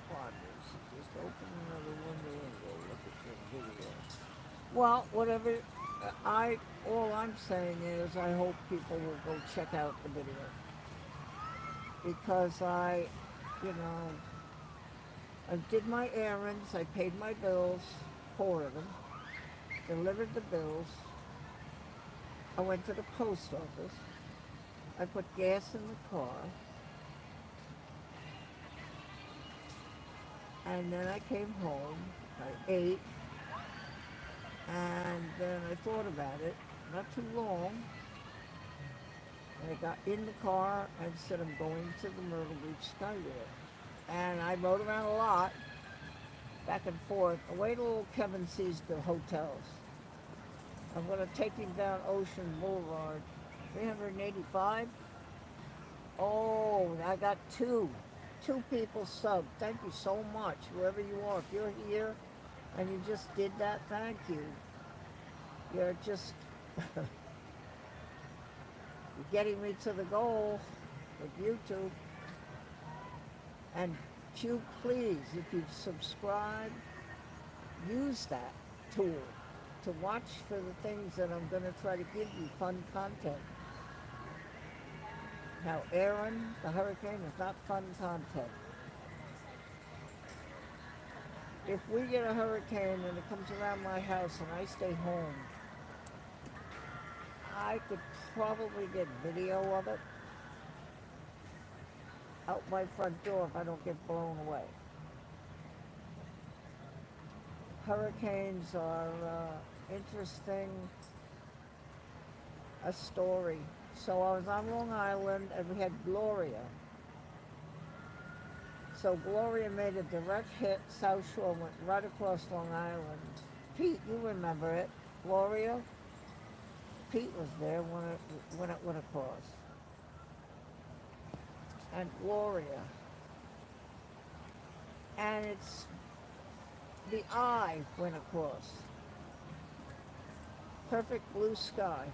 Progress. Just open another window and go look at the video. Well, whatever. All I'm saying is I hope people will go check out the video because you know, I did my errands. I paid my bills, 4 of them, delivered the bills. I went to the post office. I put gas in the car, and then I came home. I ate, and then I thought about it. Not too long. And I got in the car and said, I'm going to the Myrtle Beach Skywheel. And I rode around a lot, back and forth. Wait till Kevin sees the hotels. I'm going to take him down Ocean Boulevard. 385. Oh, I got two people subbed. Thank you so much, whoever you are. If you're here and you just did that, thank you. You're just you're getting me to the goal with YouTube. And you please, if you've subscribed, use that tool to watch for the things that I'm going to try to give you, fun content. Now, Aaron, the hurricane is not fun content. If we get a hurricane and it comes around my house and I stay home, I could probably get video of it out my front door if I don't get blown away. Hurricanes are interesting, a story. So I was on Long Island and we had Gloria. So Gloria made a direct hit. South Shore went right across Long Island. Pete, you remember it. Gloria, Pete was there when it went across. And Gloria. And it's the eye went across. Perfect blue sky.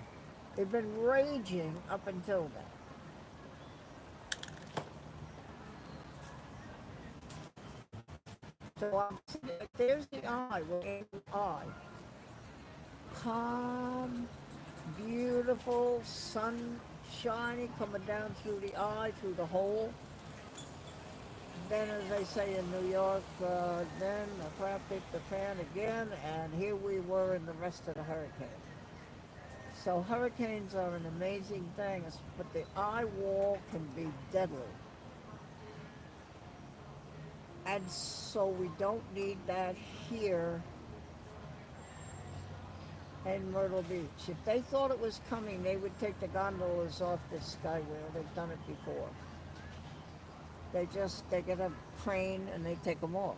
It'd been raging up until then. So I'm sitting, there's the eye, we're in the eye. Calm, beautiful, sun shining, coming down through the eye, through the hole. Then, as they say in New York, then the crap hit the fan again, and here we were in the rest of the hurricane. So hurricanes are an amazing thing, but the eye wall can be deadly. And so we don't need that here in Myrtle Beach. If they thought it was coming, they would take the gondolas off this skywheel. They've done it before. They get a crane and they take them off.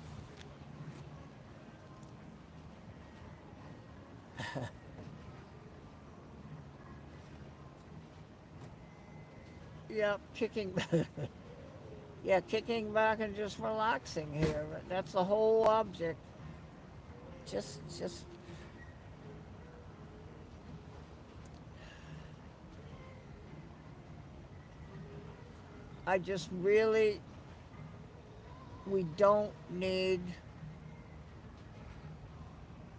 Yep, yeah, kicking back and just relaxing here. That's the whole object. Just I just really, we don't need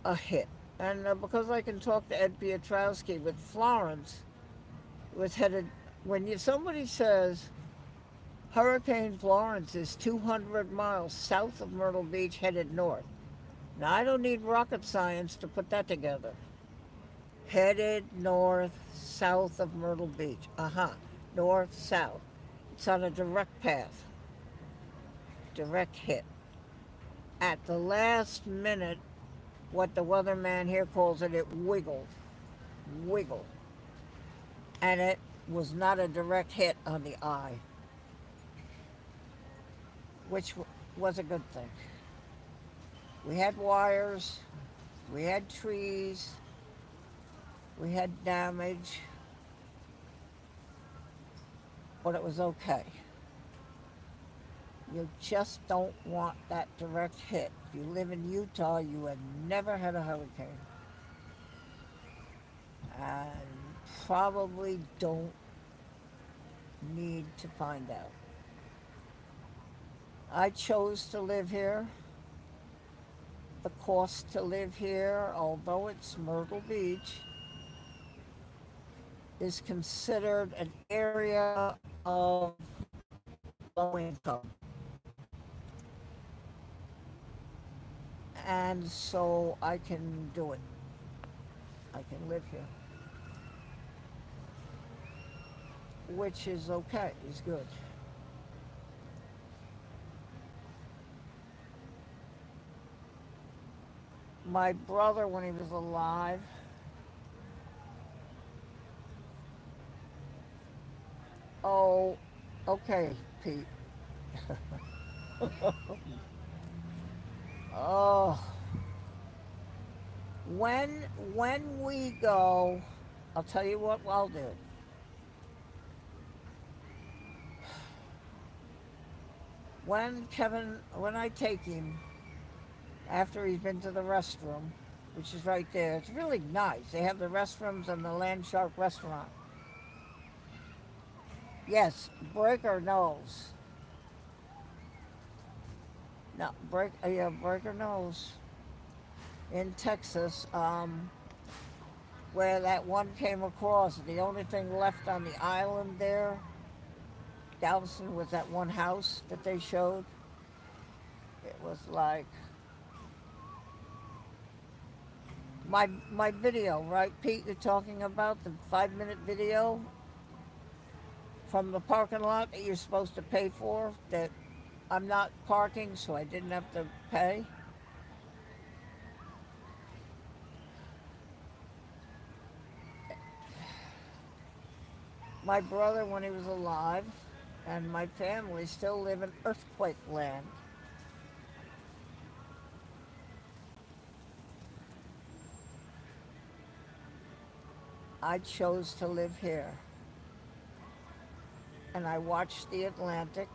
a hit. And because I can talk to Ed Piotrowski with Florence, was headed, somebody says Hurricane Florence is 200 miles south of Myrtle Beach headed north. Now, I don't need rocket science to put that together. Headed north, south of Myrtle Beach. North, south. It's on a direct path, direct hit. At the last minute, what the weatherman here calls it wiggled. Wiggled. And it was not a direct hit on the eye, which was a good thing. We had wires, we had trees, we had damage, but it was okay. You just don't want that direct hit. If you live in Utah, you have never had a hurricane. And probably don't need to find out. I chose to live here. The cost to live here, although it's Myrtle Beach, is considered an area of low income. And so I can do it. I can live here. Which is okay, is good. My brother, when he was alive, oh, okay, Pete. Oh, when we go, I'll tell you what I'll do. When I take him, after he's been to the restroom, which is right there, it's really nice. They have the restrooms and the Land Shark restaurant. Yes, Breaker knows. No, Breaker knows. In Texas, where that one came across, the only thing left on the island there, Galveston, was that one house that they showed. It was like my video, right, Pete? You're talking about the 5-minute video from the parking lot that you're supposed to pay for. That I'm not parking, so I didn't have to pay. My brother, when he was alive, and my family still live in earthquake land. I chose to live here, and I watched the Atlantic.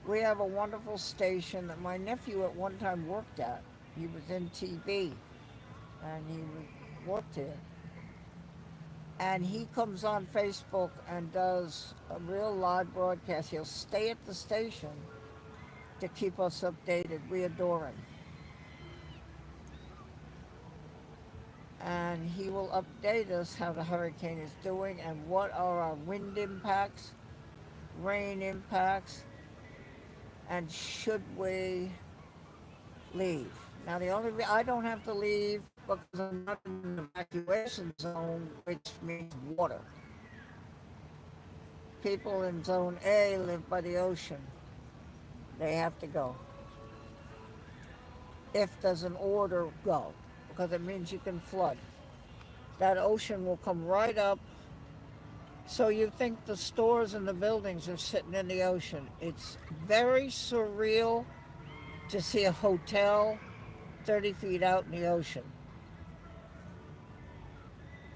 We have a wonderful station that my nephew at one time worked at. He was in TV, and worked here. And he comes on Facebook and does a real live broadcast. He'll stay at the station to keep us updated. We adore him. And he will update us how the hurricane is doing and what are our wind impacts, rain impacts, and should we leave. Now, the only I don't have to leave because I'm not in an evacuation zone, which means water. People in Zone A live by the ocean. They have to go. If there's an order, go, because it means you can flood. That ocean will come right up. So you think the stores and the buildings are sitting in the ocean. It's very surreal to see a hotel 30 feet out in the ocean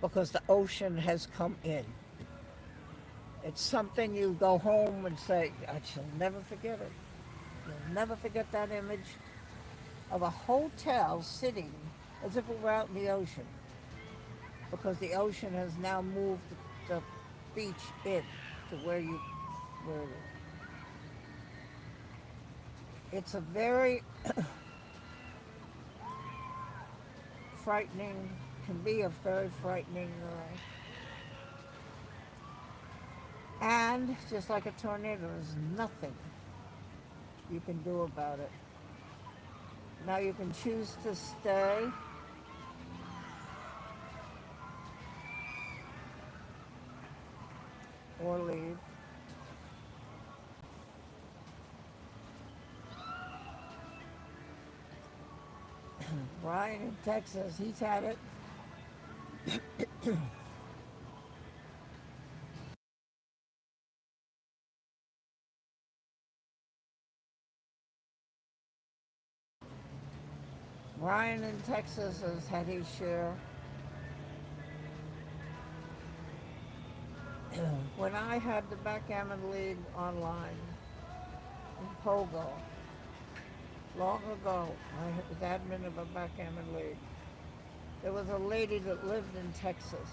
because the ocean has come in. It's something you go home and say, I shall never forget it. You'll never forget that image of a hotel sitting as if it were out in the ocean because the ocean has now moved the beach in to where it's a very frightening, can be a very frightening, and just like a tornado, there's nothing you can do about it. Now you can choose to stay or leave. Brian in Texas, he's had it. Brian in Texas has had his share. When I had the Backgammon League online in Pogo, long ago, I was admin of a Backgammon League. There was a lady that lived in Texas.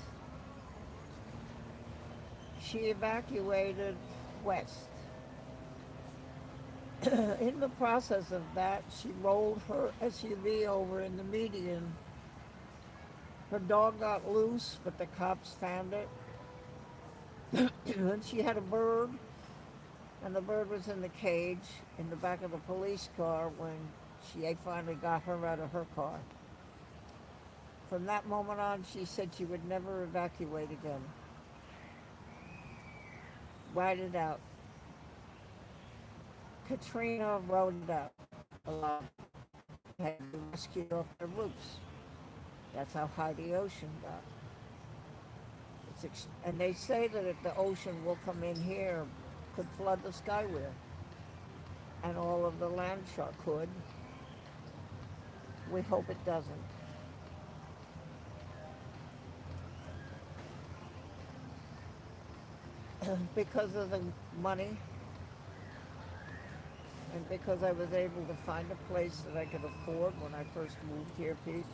She evacuated west. In the process of that, she rolled her SUV over in the median. Her dog got loose, but the cops found it. And she had a bird, and the bird was in the cage in the back of the police car when she finally got her out of her car. From that moment on, she said she would never evacuate again. Write it out. Katrina wrote it out. A lot had to rescue off the roofs. That's how high the ocean got. And they say that if the ocean will come in here, could flood the Skywheel, and all of the land shark could. We hope it doesn't. Because of the money, and because I was able to find a place that I could afford when I first moved here, Pete.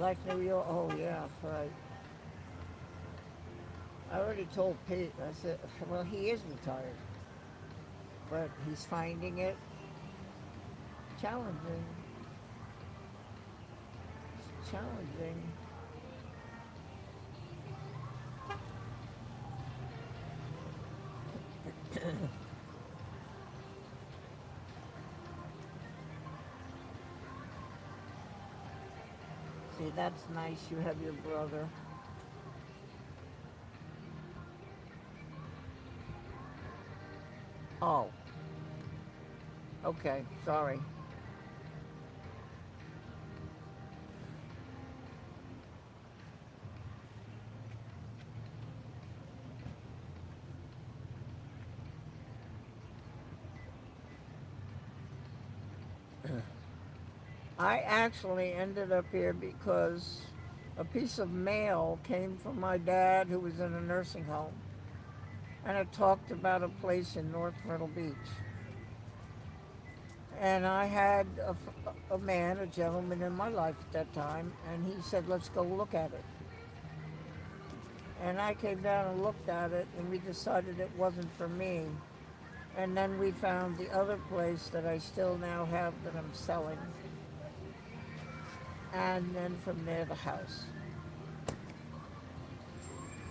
Like New York, oh yeah, right. I already told Pete, I said, well, he is retired, but he's finding it challenging. It's challenging. See, that's nice. You have your brother. Oh, okay. Sorry. I actually ended up here because a piece of mail came from my dad who was in a nursing home, and it talked about a place in North Myrtle Beach. And I had a man, a gentleman in my life at that time, and he said, let's go look at it. And I came down and looked at it, and we decided it wasn't for me. And then we found the other place that I still now have that I'm selling. And then from there, the house.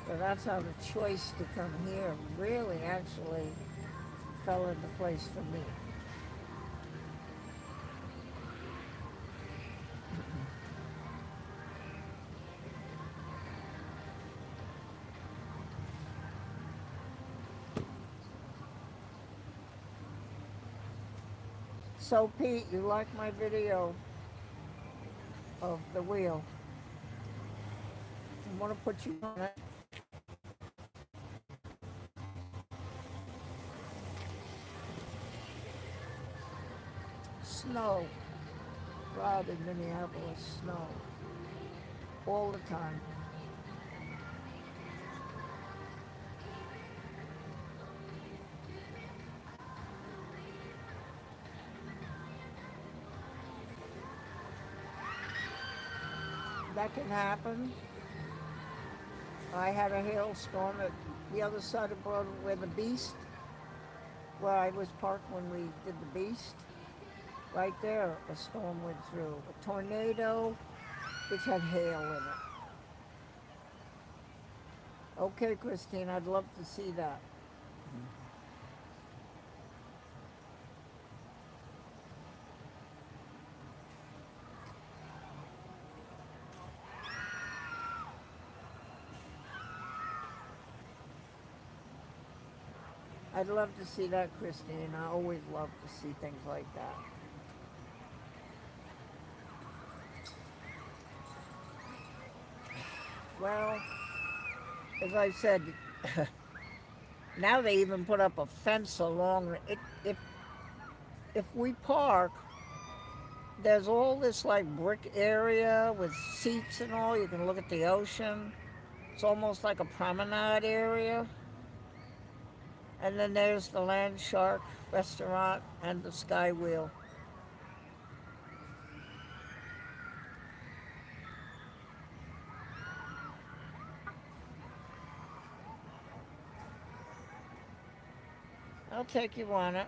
So that's how the choice to come here really actually fell into place for me. So Pete, you like my video of the wheel? I want to put you on it. Snow. Ride in Minneapolis, snow. All the time. That can happen. I had a hailstorm at the other side of Broadway where the Beast, where I was parked when we did the Beast. Right there, a storm went through. A tornado, which had hail in it. Okay, Christine, I'd love to see that. I'd love to see that, Christine. I always love to see things like that. Well, as I said, now they even put up a fence along it. If we park, there's all this like brick area with seats and all. You can look at the ocean. It's almost like a promenade area. And then there's the Land Shark restaurant and the Skywheel. I'll take you on it.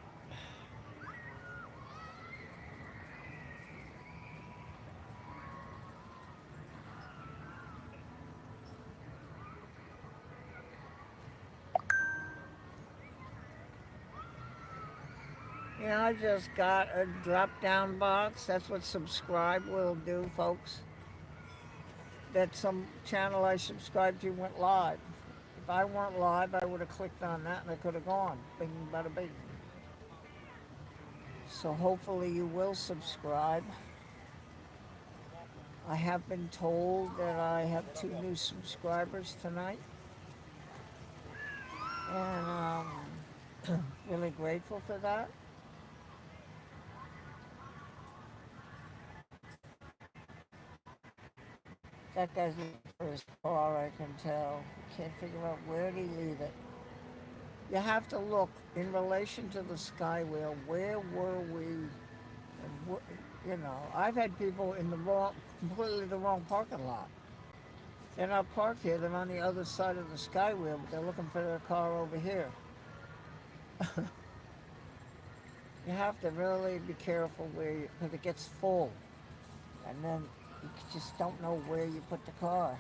You know, I just got a drop-down box. That's what subscribe will do, folks. That some channel I subscribed to went live. If I weren't live, I would have clicked on that and I could have gone. Bing, bada, bing. So hopefully you will subscribe. I have been told that I have 2 new subscribers tonight. And really grateful for that. That guy's looking for his car, I can tell. Can't figure out where did he leave it. You have to look in relation to the Skywheel. Where were we? And you know, I've had people in the completely the wrong parking lot. They're not parked here. They're on the other side of the Skywheel, but they're looking for their car over here. You have to really be careful because it gets full, and then you just don't know where you put the car.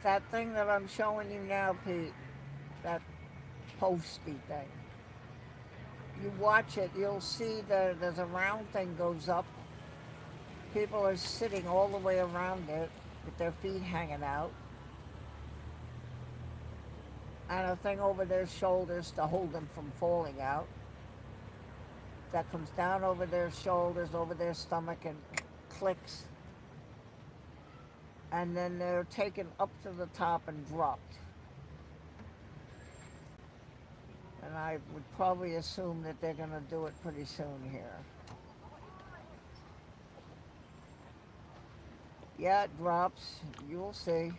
That thing that I'm showing you now, Pete, that posty thing, you watch it, you'll see that there's a round thing goes up. People are sitting all the way around it with their feet hanging out, and a thing over their shoulders to hold them from falling out. That comes down over their shoulders, over their stomach, and clicks, and then they're taken up to the top and dropped. And I would probably assume that they're going to do it pretty soon here. Yeah, it drops. You'll see.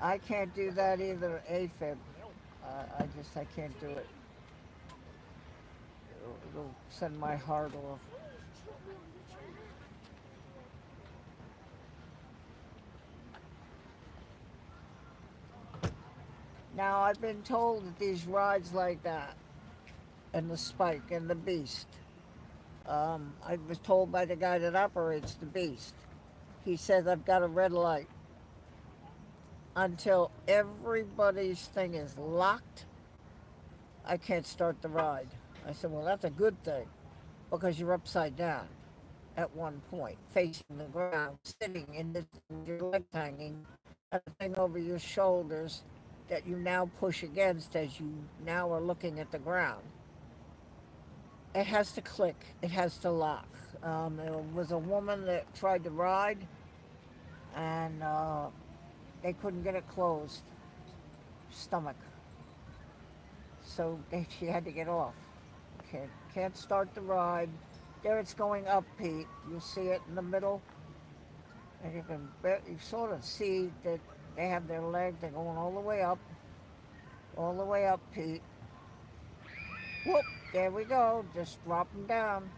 I can't do that either, AFib. I can't do it. It'll send my heart off. Now, I've been told that these rides like that, and the Spike and the Beast, I was told by the guy that operates the Beast, he says I've got a red light until everybody's thing is locked. I can't start the ride. I said, well, that's a good thing because you're upside down at one point, facing the ground, sitting in this, with your legs hanging, and a thing over your shoulders that you now push against as you now are looking at the ground. It has to click. It has to lock. There was a woman that tried to ride, and they couldn't get it closed. Stomach. So she had to get off. Can't start the ride. There it's going up, Pete. You see it in the middle, and you sort of see that they have their legs. They're going all the way up, Pete. Whoop! There we go. Just drop them down.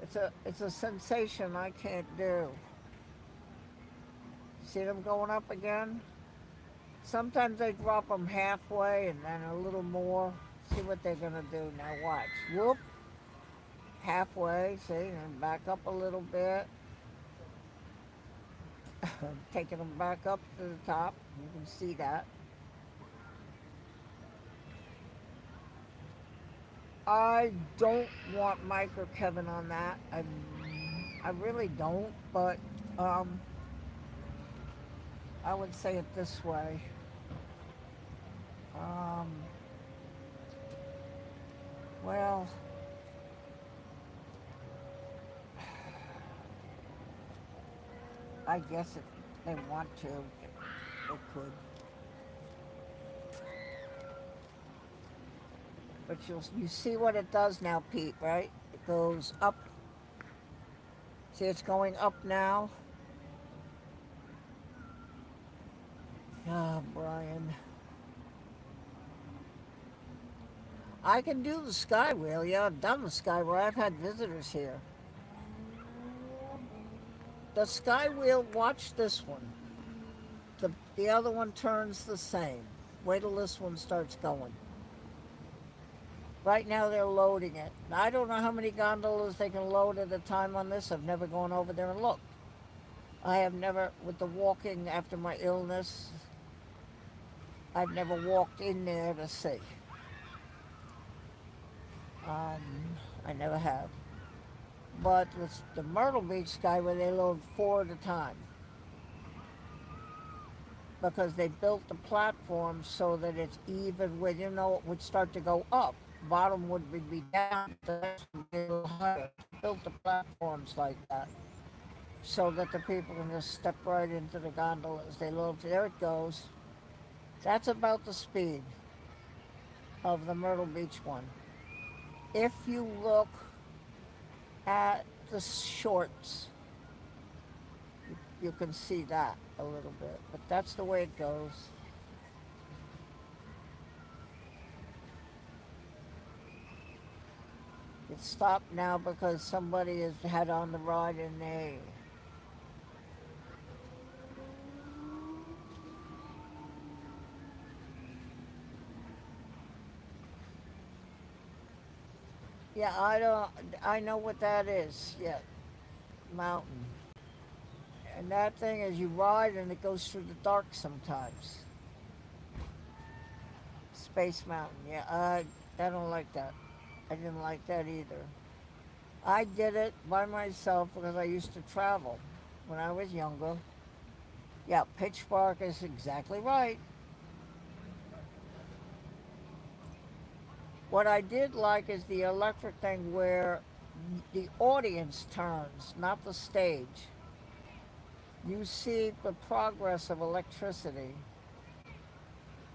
It's a sensation I can't do. See them going up again? Sometimes they drop them halfway and then a little more. See what they're gonna do now. Watch. Whoop! Halfway. See, and back up a little bit. Taking them back up to the top. You can see that. I don't want Mike or Kevin on that. I really don't, but I would say it this way. Um, well, I guess if they want to, they could. But you see what it does now, Pete, right? It goes up. See, it's going up now. Ah, Brian. I can do the Skywheel. Yeah, I've done the Skywheel. I've had visitors here. The Skywheel, watch this one. The other one turns the same. Wait till this one starts going. Right now they're loading it. I don't know how many gondolas they can load at a time on this. I've never gone over there and looked. I have never, with the walking after my illness, I've never walked in there to see. I never have. But with the Myrtle Beach Skywheel, they load 4 at a time. Because they built the platform so that it's even with, it would start to go up. Bottom would be down, the next would be a little higher. Built the platforms like that so that the people can just step right into the gondolas. They load, there it goes. That's about the speed of the Myrtle Beach one. If you look at the shorts, you can see that a little bit, but that's the way it goes. It stopped now because somebody has had on the ride and they yeah, I know what that is. Yeah, mountain. And that thing is you ride and it goes through the dark sometimes. Space Mountain. Yeah, I don't like that. I didn't like that either. I did it by myself because I used to travel when I was younger. Yeah, pitch dark is exactly right. What I did like is the electric thing where the audience turns, not the stage. You see the progress of electricity.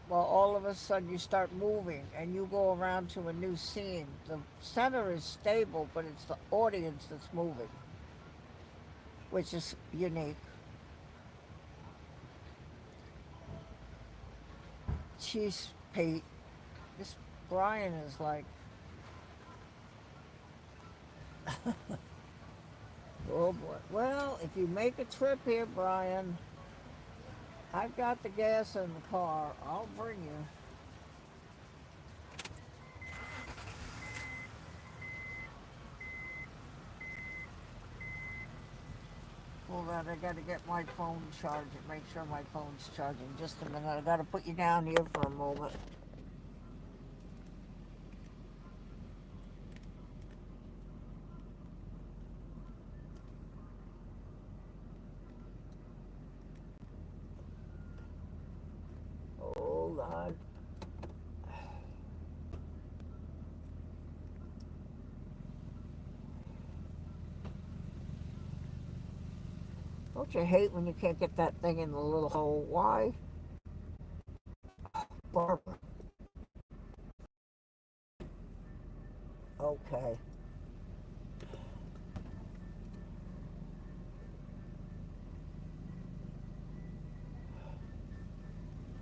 Well, all of a sudden you start moving and you go around to a new scene. The center is stable, but it's the audience that's moving, which is unique. Jeez, Pete, this Brian is like, oh boy. Well, if you make a trip here, Brian, I've got the gas in the car. I'll bring you. Hold on, I gotta get my phone charged. Make sure my phone's charging. Just a minute. I gotta put you down here for a moment. Hold on. Don't you hate when you can't get that thing in the little hole? Why? Barbara. Okay.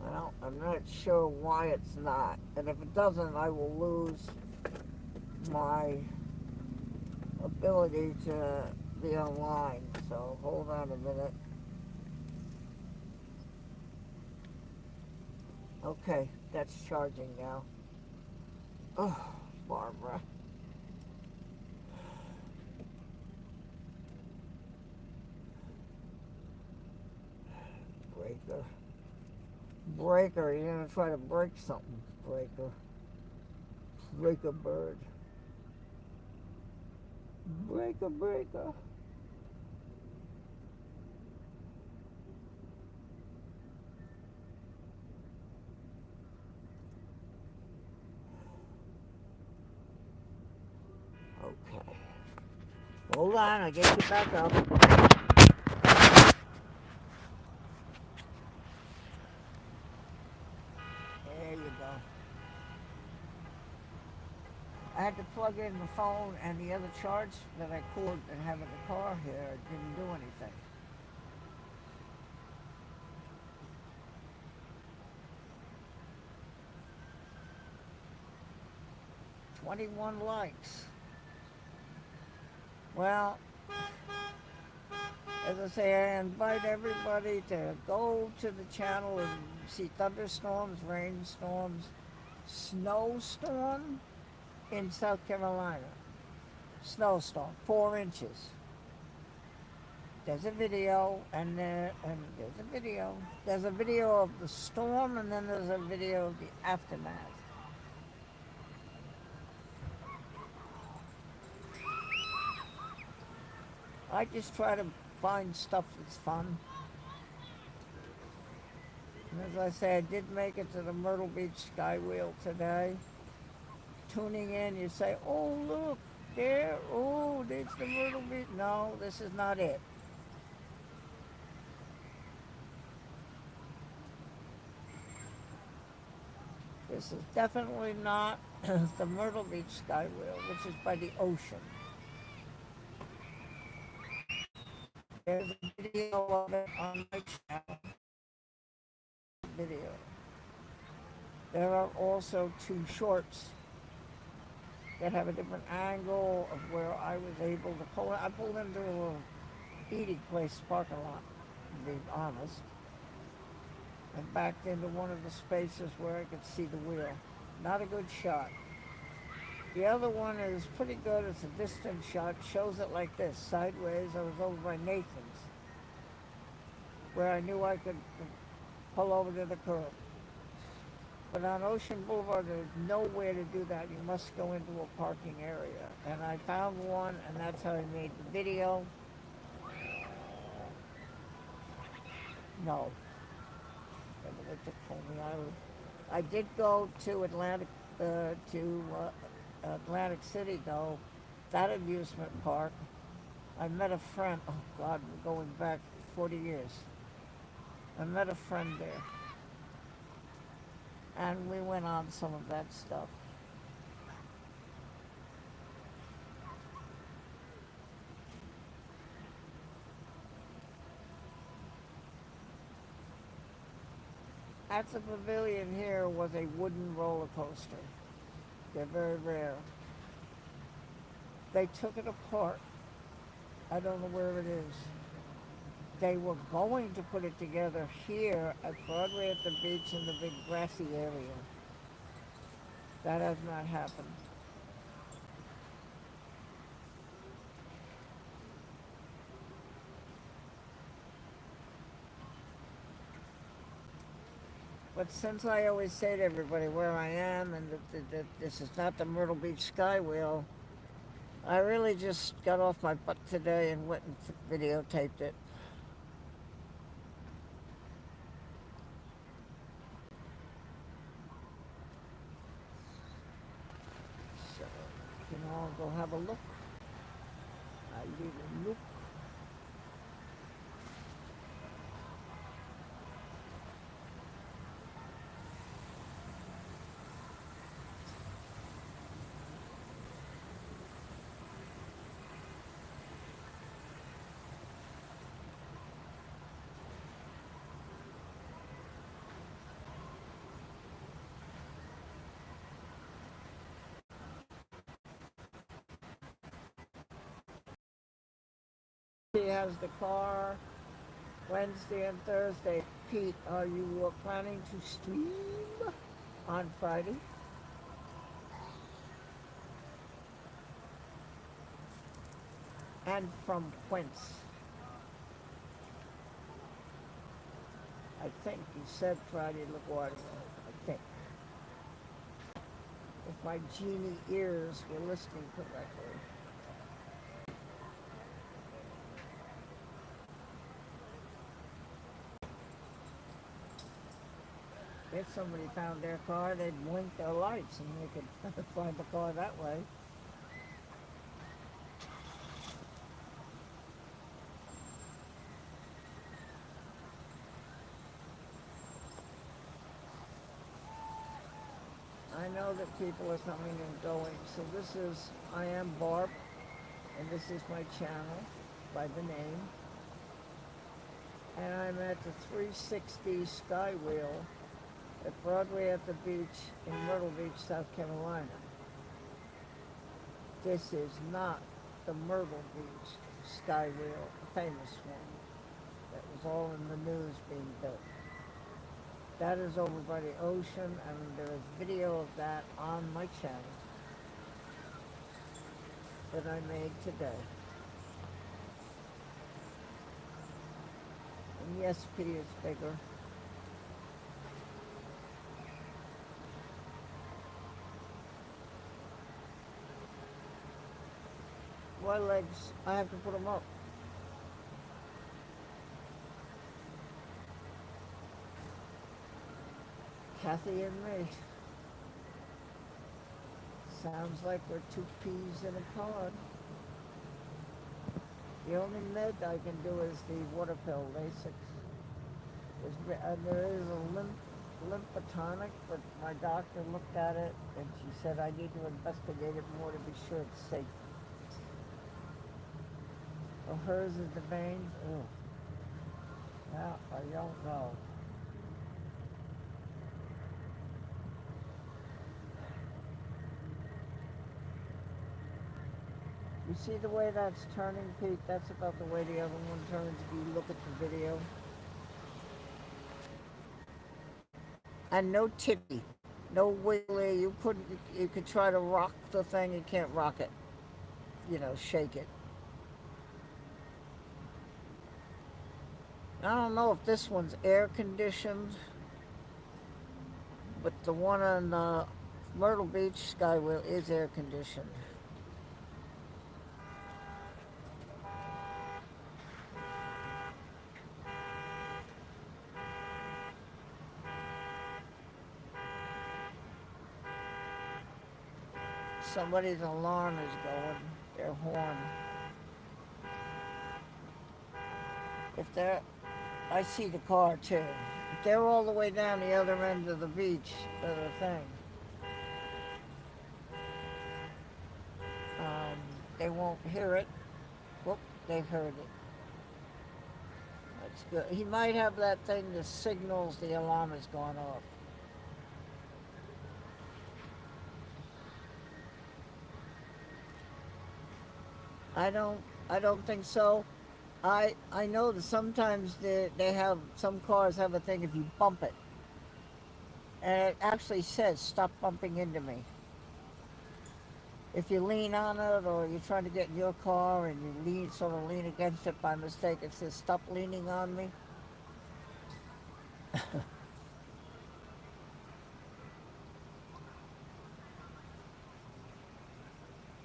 Well, I'm not sure why it's not. And if it doesn't, I will lose my ability to be online. So hold on a minute. Okay, that's charging now. Oh, Barbara. Breaker. Breaker, you're gonna try to break something. Breaker. Breaker bird. Breaker, breaker. Okay. Hold on, I'll get you back up. There you go. I had to plug in the phone and the other charge that I cord and have in the car here didn't do anything. 21 likes. Well, as I say, I invite everybody to go to the channel and see thunderstorms, rainstorms, snowstorm in South Carolina. Snowstorm, 4 inches. There's a video, and there's a video. There's a video of the storm, and then there's a video of the aftermath. I just try to find stuff that's fun. And as I say, I did make it to the Myrtle Beach Skywheel today. Tuning in, you say, oh, look, there, oh, it's the Myrtle Beach. No, this is not it. This is definitely not the Myrtle Beach Skywheel, which is by the ocean. There's a video of it on my channel. Video. There are also two shorts that have a different angle of where I was able to pull it. I pulled into a little eating place parking lot, to be honest, and backed into one of the spaces where I could see the wheel. Not a good shot. The other one is pretty good. It's a distant shot. Shows it like this, sideways. I was over by Nathan's, where I knew I could pull over to the curb. But on Ocean Boulevard, there's nowhere to do that. You must go into a parking area. And I found one, and that's how I made the video. No, never went to Coney Island. I did go to Atlantic City, though. That amusement park. I met a friend. Oh God, we're going back 40 years. I met a friend there, and we went on some of that stuff. At the pavilion here was a wooden roller coaster. They're very rare. They took it apart. I don't know where it is. They were going to put it together here at Broadway at the beach in the big grassy area. That has not happened. But since I always say to everybody where I am and that this is not the Myrtle Beach Skywheel, I really just got off my butt today and went and videotaped it. So, I'll go have a look. I leave a look. He has the car Wednesday and Thursday. Pete, are you planning to stream on Friday? And from whence? I think you said Friday LaGuardia. I think. If my genie ears were listening correctly. If somebody found their car, they'd blink their lights and they could find the car that way. I know that people are coming and going. So this is, I am Barb, and this is my channel by the name. And I'm at the 360 Skywheel at Broadway at the beach in Myrtle Beach, South Carolina. This is not the Myrtle Beach Skywheel, a famous one that was all in the news being built. That is over by the ocean, and there is video of that on my channel that I made today. And yes, P is bigger. My legs, I have to put them up. Kathy and me. Sounds like we're two peas in a pod. The only med I can do is the water pill, Lasix. There is a lymphotonic, but my doctor looked at it and she said I need to investigate it more to be sure it's safe. Well, hers is the veins. Ugh. Yeah, I don't know. You see the way that's turning, Pete? That's about the way the other one turns if you look at the video. And no tippy, no wiggly. You could try to rock the thing, you can't rock it. Shake it. I don't know if this one's air conditioned. But the one on Myrtle Beach Skywheel is air conditioned. Somebody's alarm is going, their horn. If they're, I see the car too. If they're all the way down the other end of the beach, the thing, um, they won't hear it. Whoop, they've heard it. That's good. He might have that thing that signals the alarm has gone off. I don't, I don't think so. I know that sometimes they have, some cars have a thing if you bump it, and it actually says stop bumping into me. If you lean on it or you're trying to get in your car and you sort of lean against it by mistake, it says stop leaning on me.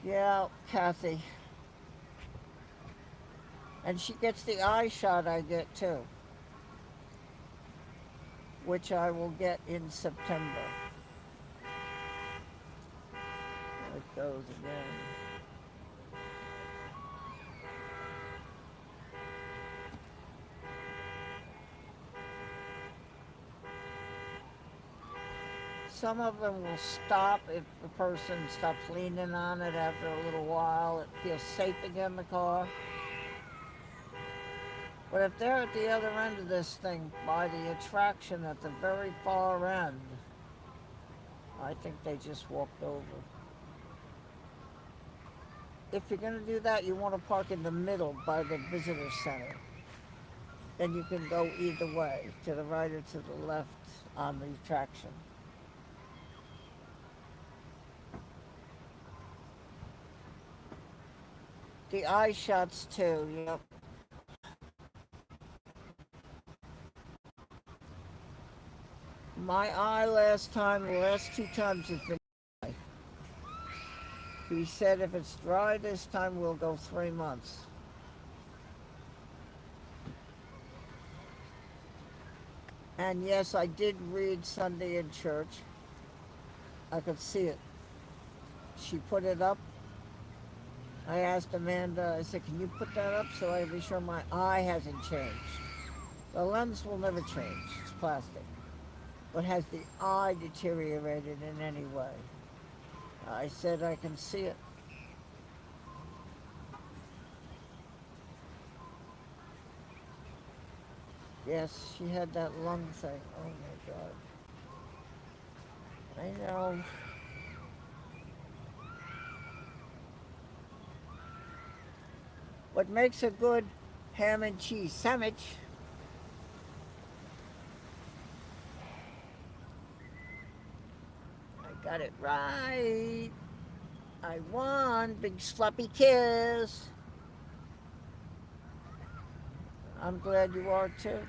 Yeah, Kathy. And she gets the eye shot I get too, which I will get in September. There it goes again. Some of them will stop if the person stops leaning on it after a little while. It feels safe again in the car. But if they're at the other end of this thing by the attraction at the very far end, I think they just walked over. If you're going to do that, you want to park in the middle by the visitor center. Then you can go either way, to the right or to the left on the attraction. The eye shots too, yep. My eye the last two times has been dry. He said if it's dry this time, we'll go 3 months. And yes, I did read Sunday in church. I could see it. She put it up. I asked Amanda, I said, can you put that up so I can be sure my eye hasn't changed? The lens will never change, it's plastic. But has the eye deteriorated in any way? I said I can see it. Yes, she had that lung thing. Oh my God. I know. What makes a good ham and cheese sandwich? I got it right. I won. Big sloppy kiss. I'm glad you are too.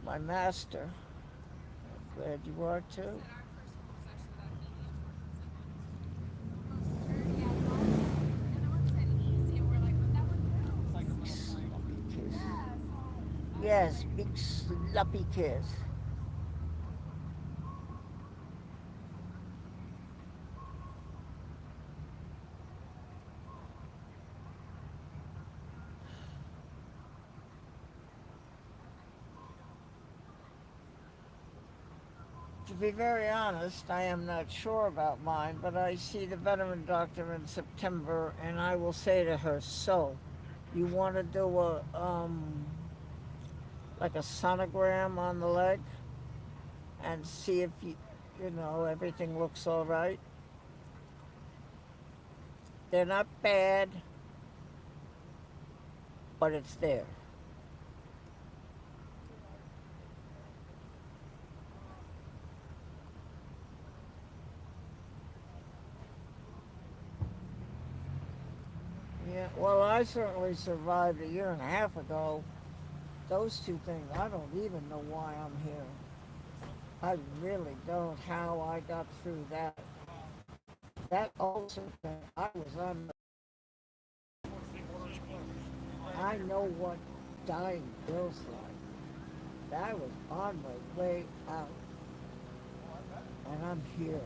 My master. I'm glad you are too. Sloppy kiss. Yes, big sloppy kiss. To be very honest, I am not sure about mine, but I see the veteran doctor in September, and I will say to her, so, you want to do like a sonogram on the leg and see if everything looks all right? They're not bad, but it's there. Yeah, well, I certainly survived a year and a half ago. Those two things, I don't even know why I'm here. I really don't how I got through that. That ulcer thing, I was on, I know what dying feels like. I was on my way out, and I'm here.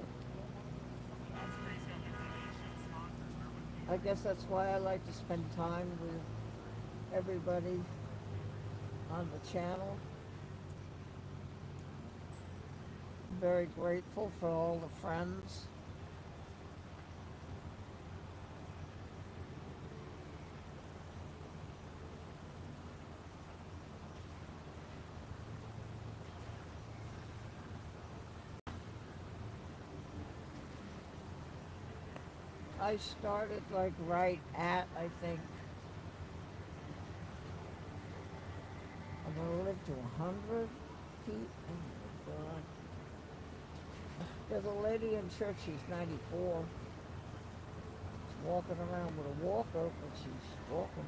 I guess that's why I like to spend time with everybody on the channel. Very grateful for all the friends. I started like right at, I think, I'm gonna live to 100, Pete. Oh my God. There's a lady in church, she's 94. She's walking around with a walker, but she's walking.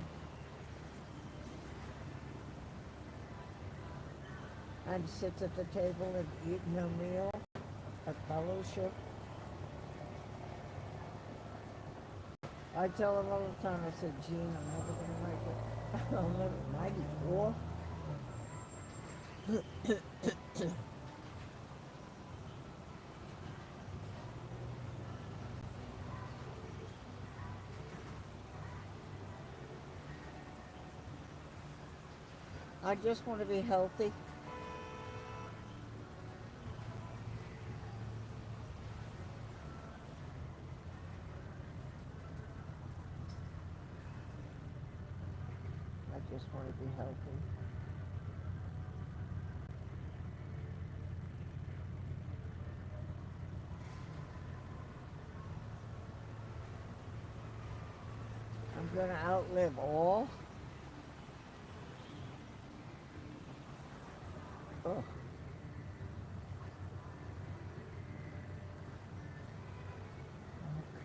And sits at the table and eating her meal at fellowship. I tell her all the time, I said, Jean, I'm never gonna make it. I'm never 94. I just want to be healthy. I just want to be healthy. I'm gonna outlive all. Oh,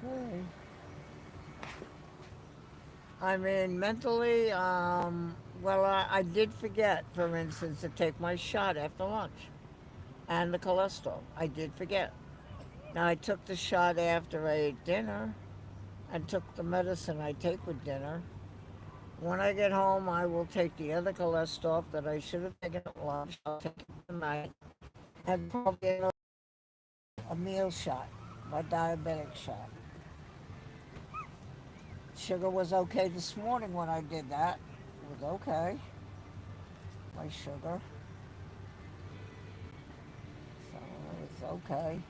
okay. I mean, mentally, well, I did forget, for instance, to take my shot after lunch and the cholesterol. I did forget. Now, I took the shot after I ate dinner and took the medicine I take with dinner. When I get home, I will take the other cholesterol that I should have taken at lunch. I'll take it tonight and probably a meal shot, my diabetic shot. Sugar was okay this morning when I did that. It was okay, my sugar. So it's okay.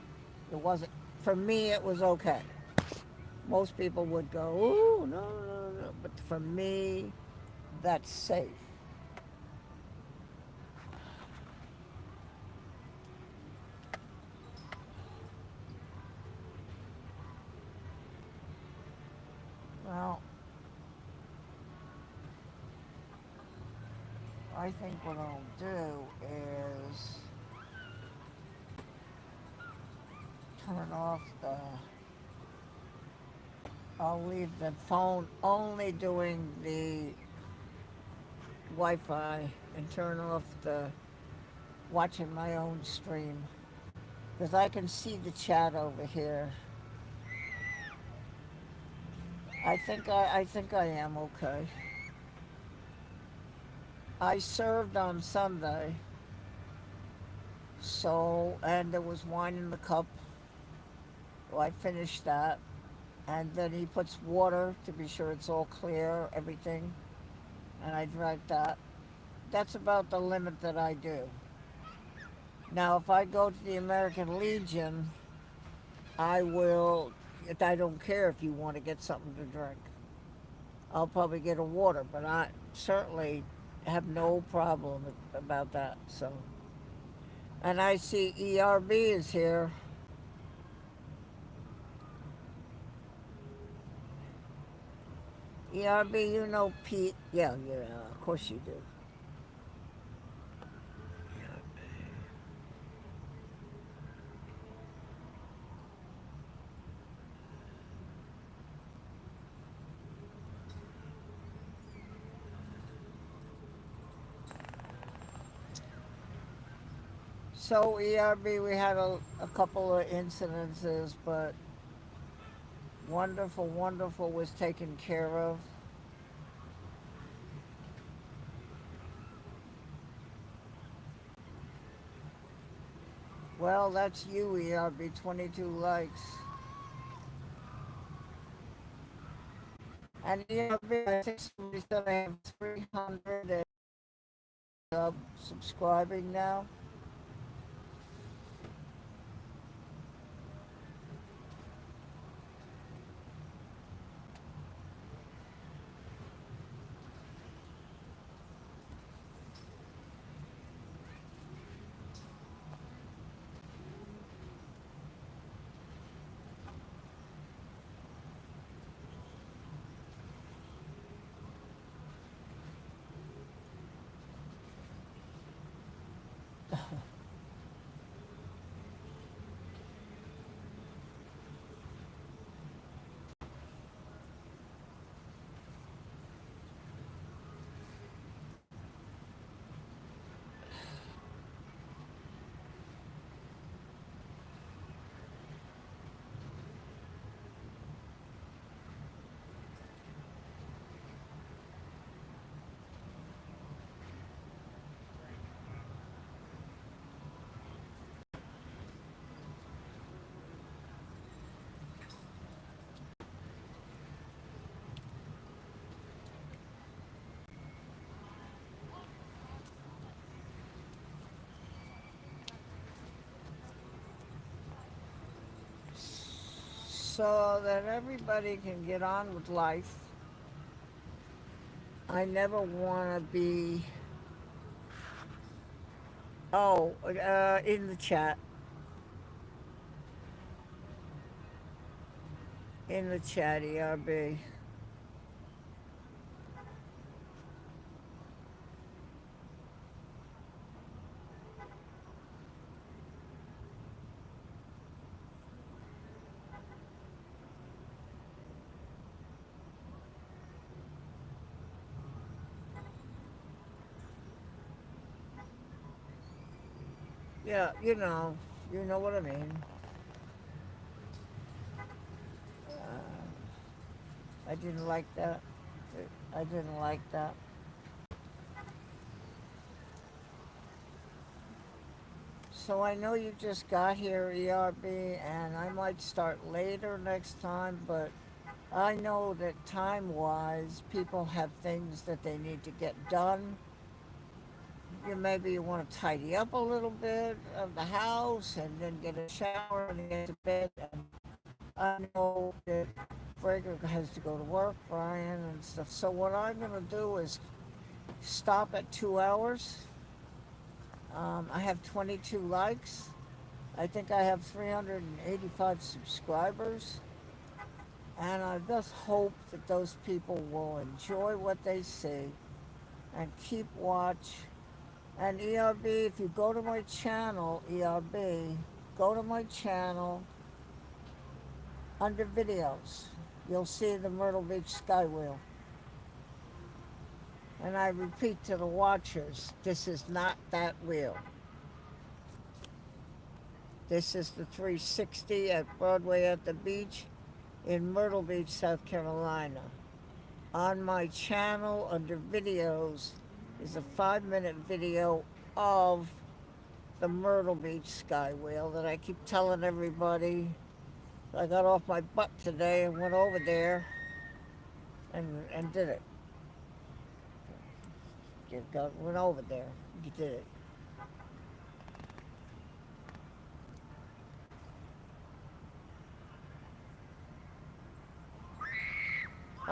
It wasn't, for me, it was okay. Most people would go, ooh, no, no, no. But for me, that's safe. Well, I think what I'll do is turn off the, I'll leave the phone only doing the Wi-Fi and turn off the watching my own stream. Because I can see the chat over here. I think I am okay. I served on Sunday, so and there was wine in the cup. Well, I finished that, and then he puts water to be sure it's all clear, everything, and I drank that. That's about the limit that I do. Now, if I go to the American Legion, I will. I don't care if you want to get something to drink. I'll probably get a water, but I certainly have no problem about that. So, and I see ERB is here. ERB, you know Pete? Yeah, yeah, of course you do. So ERB, we had a couple of incidences, but wonderful, wonderful was taken care of. Well, that's you, ERB, 22 likes. And ERB, I think somebody said I have 300 and subscribing now. So that everybody can get on with life. I never want to be, oh, in the chat. In the chat, ERB. Yeah, you know what I mean. I didn't like that. I didn't like that. So I know you just got here, ERB, and I might start later next time, but I know that time-wise, people have things that they need to get done. Maybe you want to tidy up a little bit of the house and then get a shower and get to bed. And I know that Breaker has to go to work, Brian, and stuff. So what I'm going to do is stop at 2 hours. I have 22 likes. I think I have 385 subscribers. And I just hope that those people will enjoy what they see and keep watch. And ERB, if you go to my channel, ERB, go to my channel under videos. You'll see the Myrtle Beach Skywheel. And I repeat to the watchers, this is not that wheel. This is the 360 at Broadway at the beach in Myrtle Beach, South Carolina. On my channel under videos is a 5-minute video of the Myrtle Beach Skywheel that I keep telling everybody. I got off my butt today and went over there and did it. Went over there. You did it.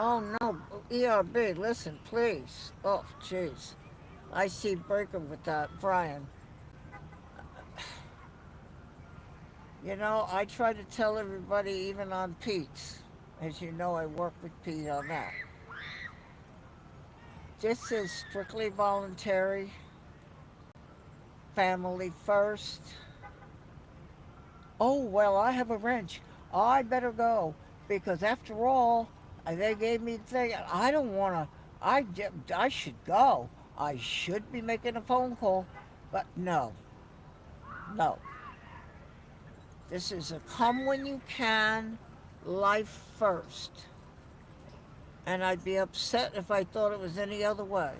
Oh no, ERB, listen, please. Oh, jeez. I see Breaker with that, Brian. I try to tell everybody, even on Pete's. As you know, I work with Pete on that. This is strictly voluntary, family first. Oh, well, I have a wrench. I better go because after all, they gave me the thing. I don't want to. I should go. I should be making a phone call, but no. No, this is a come when you can, life first. And I'd be upset if I thought it was any other way.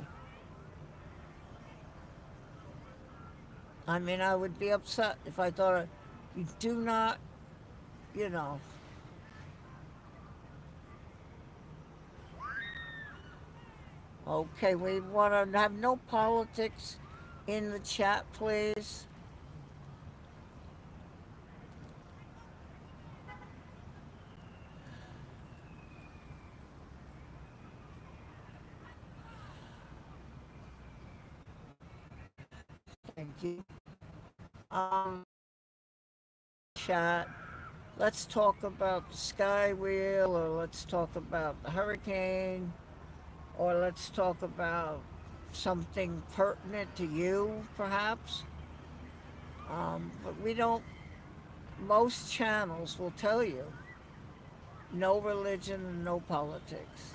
I mean, I would be upset if I thought you do not, you know. Okay, we want to have no politics in the chat, please. Thank you. Um, chat. Let's talk about the Skywheel, or let's talk about the hurricane, or let's talk about something pertinent to you, perhaps. But we don't, most channels will tell you no religion and no politics.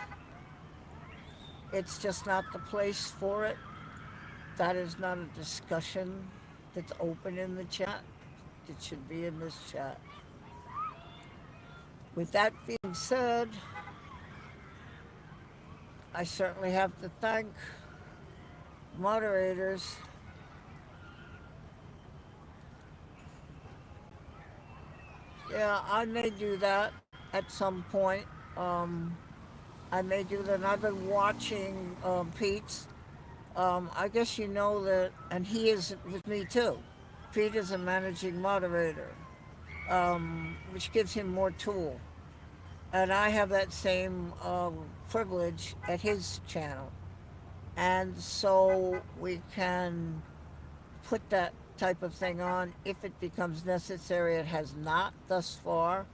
It's just not the place for it. That is not a discussion that's open in the chat. It should be in this chat. With that being said, I certainly have to thank moderators. Yeah, I may do that at some point. Um, I may do that. I've been watching Pete's. I guess you know that, and he is with me too. Pete is a managing moderator, which gives him more tool. And I have that same privilege at his channel. And so we can put that type of thing on if it becomes necessary. It has not thus far.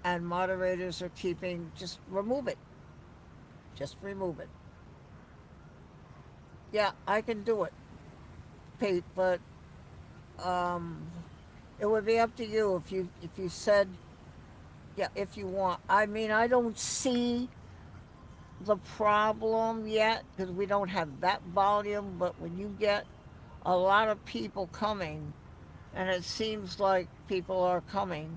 And moderators are keeping, just remove it. Just remove it. Yeah, I can do it, Pete, but um, it would be up to you if you said, yeah, if you want. I mean, I don't see the problem yet because we don't have that volume, but when you get a lot of people coming, and it seems like people are coming,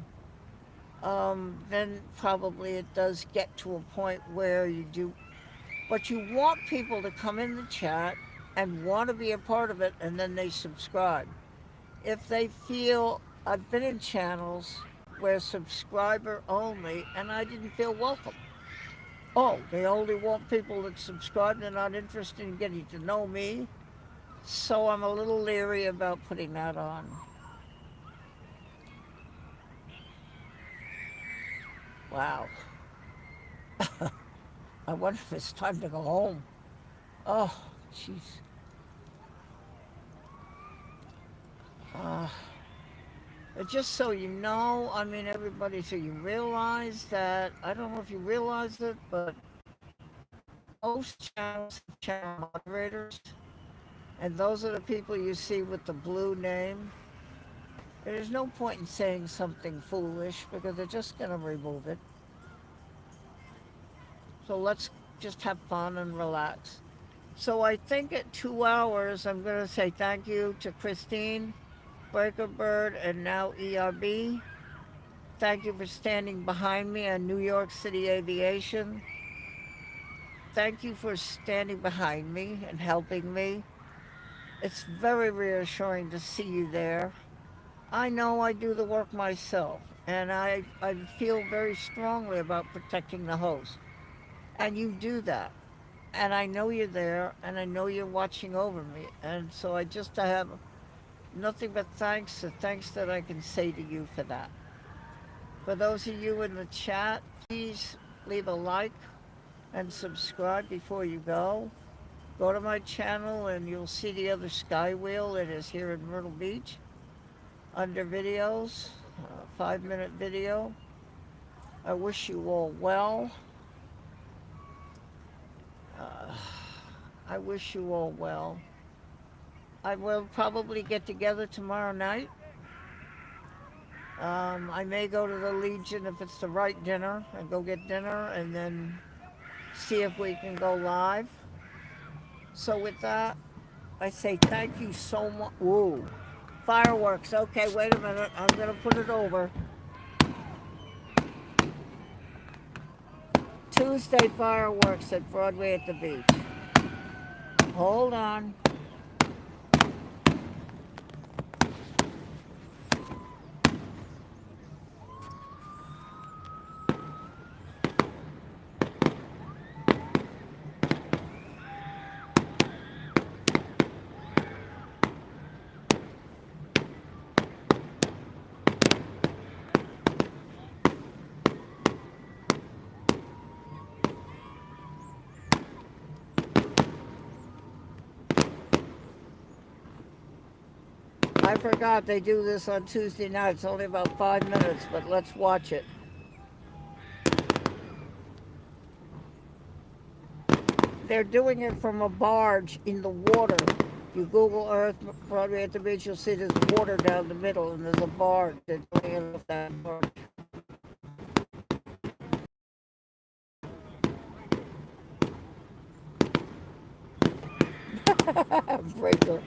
then probably it does get to a point where you do. But you want people to come in the chat and want to be a part of it, and then they subscribe. If they feel, I've been in channels where subscriber only, and I didn't feel welcome. Oh, they only want people that subscribe. They're not interested in getting to know me. So I'm a little leery about putting that on. Wow. I wonder if it's time to go home. Oh, jeez. Uh, just so you know, I mean, everybody, so you realize that, I don't know if you realize it, but most channels have channel moderators, and those are the people you see with the blue name. There's no point in saying something foolish because they're just going to remove it. So let's just have fun and relax. So I think at 2 hours, I'm going to say thank you to Christine, Breaker Bird, and now ERB. Thank you for standing behind me on New York City Aviation. Thank you for standing behind me and helping me. It's very reassuring to see you there. I know I do the work myself, and I feel very strongly about protecting the host. And you do that. And I know you're there, and I know you're watching over me. And so I have nothing but thanks that I can say to you for that. For those of you in the chat, please leave a like and subscribe before you go. Go to my channel and you'll see the other Skywheel. It is here in Myrtle Beach under videos, 5-minute video. I wish you all well. Uh, I wish you all well. I will probably get together tomorrow night. I may go to the Legion if it's the right dinner and go get dinner and then see if we can go live. So with that, I say thank you so much. Ooh, Fireworks. Okay, wait a minute. I'm going to put it over. Tuesday fireworks at Broadway at the beach. Hold on. I forgot they do this on Tuesday night. It's only about 5 minutes, but let's watch it. They're doing it from a barge in the water. If you Google Earth Broadway at the beach, you'll see there's water down the middle, and there's a barge. They're doing it off that barge. Breaker.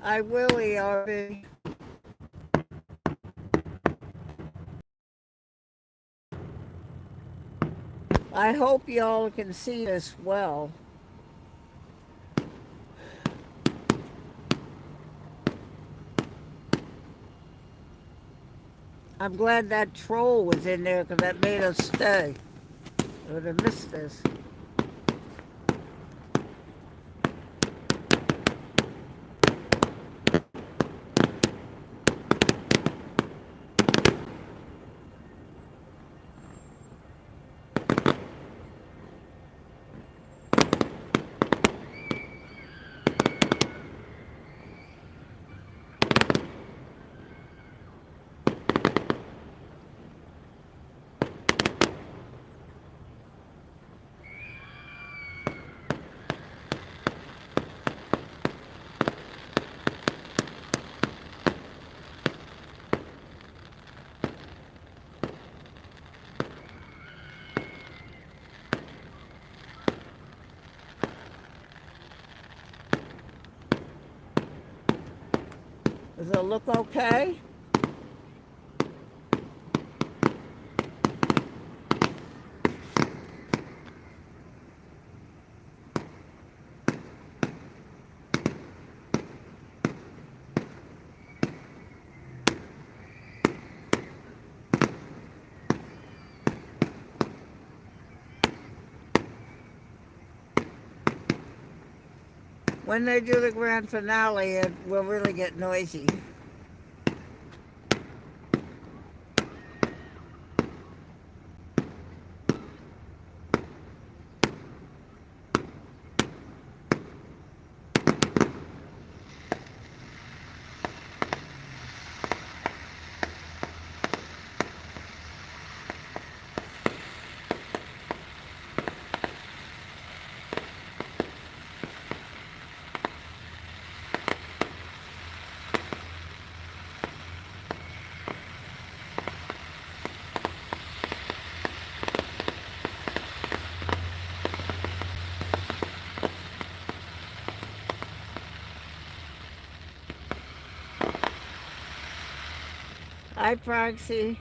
I will, ERB. I hope y'all can see this well. I'm glad that troll was in there because that made us stay. I would have missed this. Does it look okay? When they do the grand finale, it will really get noisy. Hi, Proxy.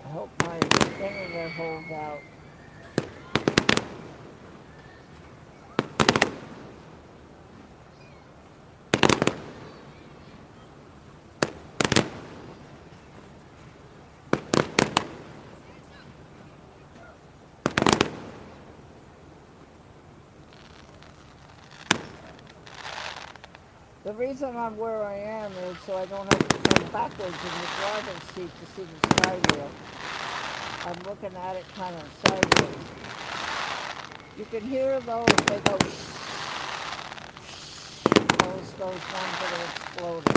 I hope my internet holds out. The reason I'm where I am is so I don't have to turn backwards in the driver's seat to see the Skywheel. I'm looking at it kind of sideways. You can hear those, they go those ones that are exploding.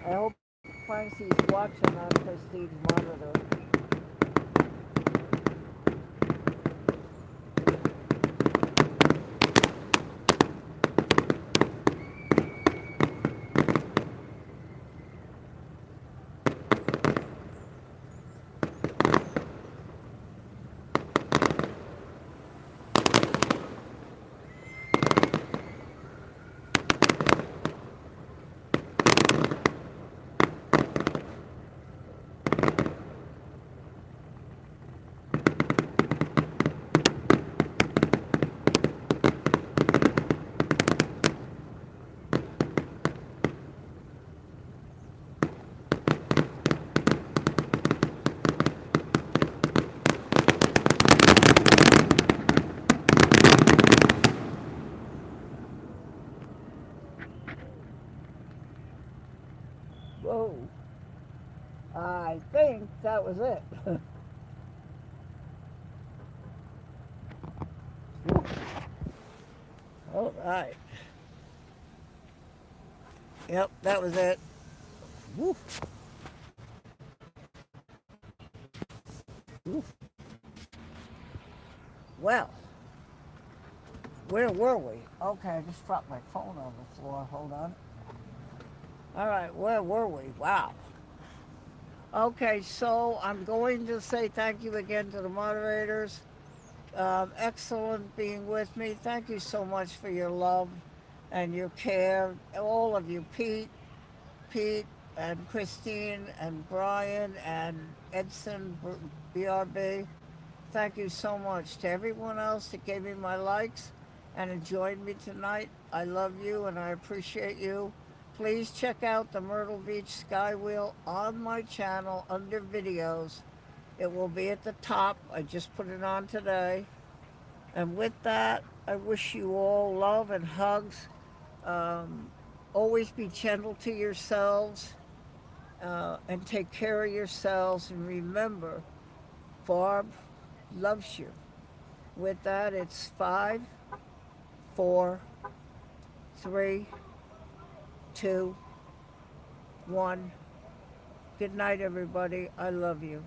I hope Frankie's watching on Christine's monitor. Whoa. I think that was it. All right. Yep, that was it. Woo. Woo. Well, where were we? Okay, I just dropped my phone on the floor. Hold on. All right, where were we? Wow. Okay, so I'm going to say thank you again to the moderators. Excellent being with me. Thank you so much for your love and your care. All of you, Pete, and Christine, and Brian, and Edson, BRB. Thank you so much to everyone else that gave me my likes and joined me tonight. I love you and I appreciate you. Please check out the Myrtle Beach Skywheel on my channel under videos. It will be at the top. I just put it on today. And with that, I wish you all love and hugs. Um, Always be gentle to yourselves and take care of yourselves. And remember, Barb loves you. With that, it's 5, 4, 3, 2, 1. Good night, everybody. I love you.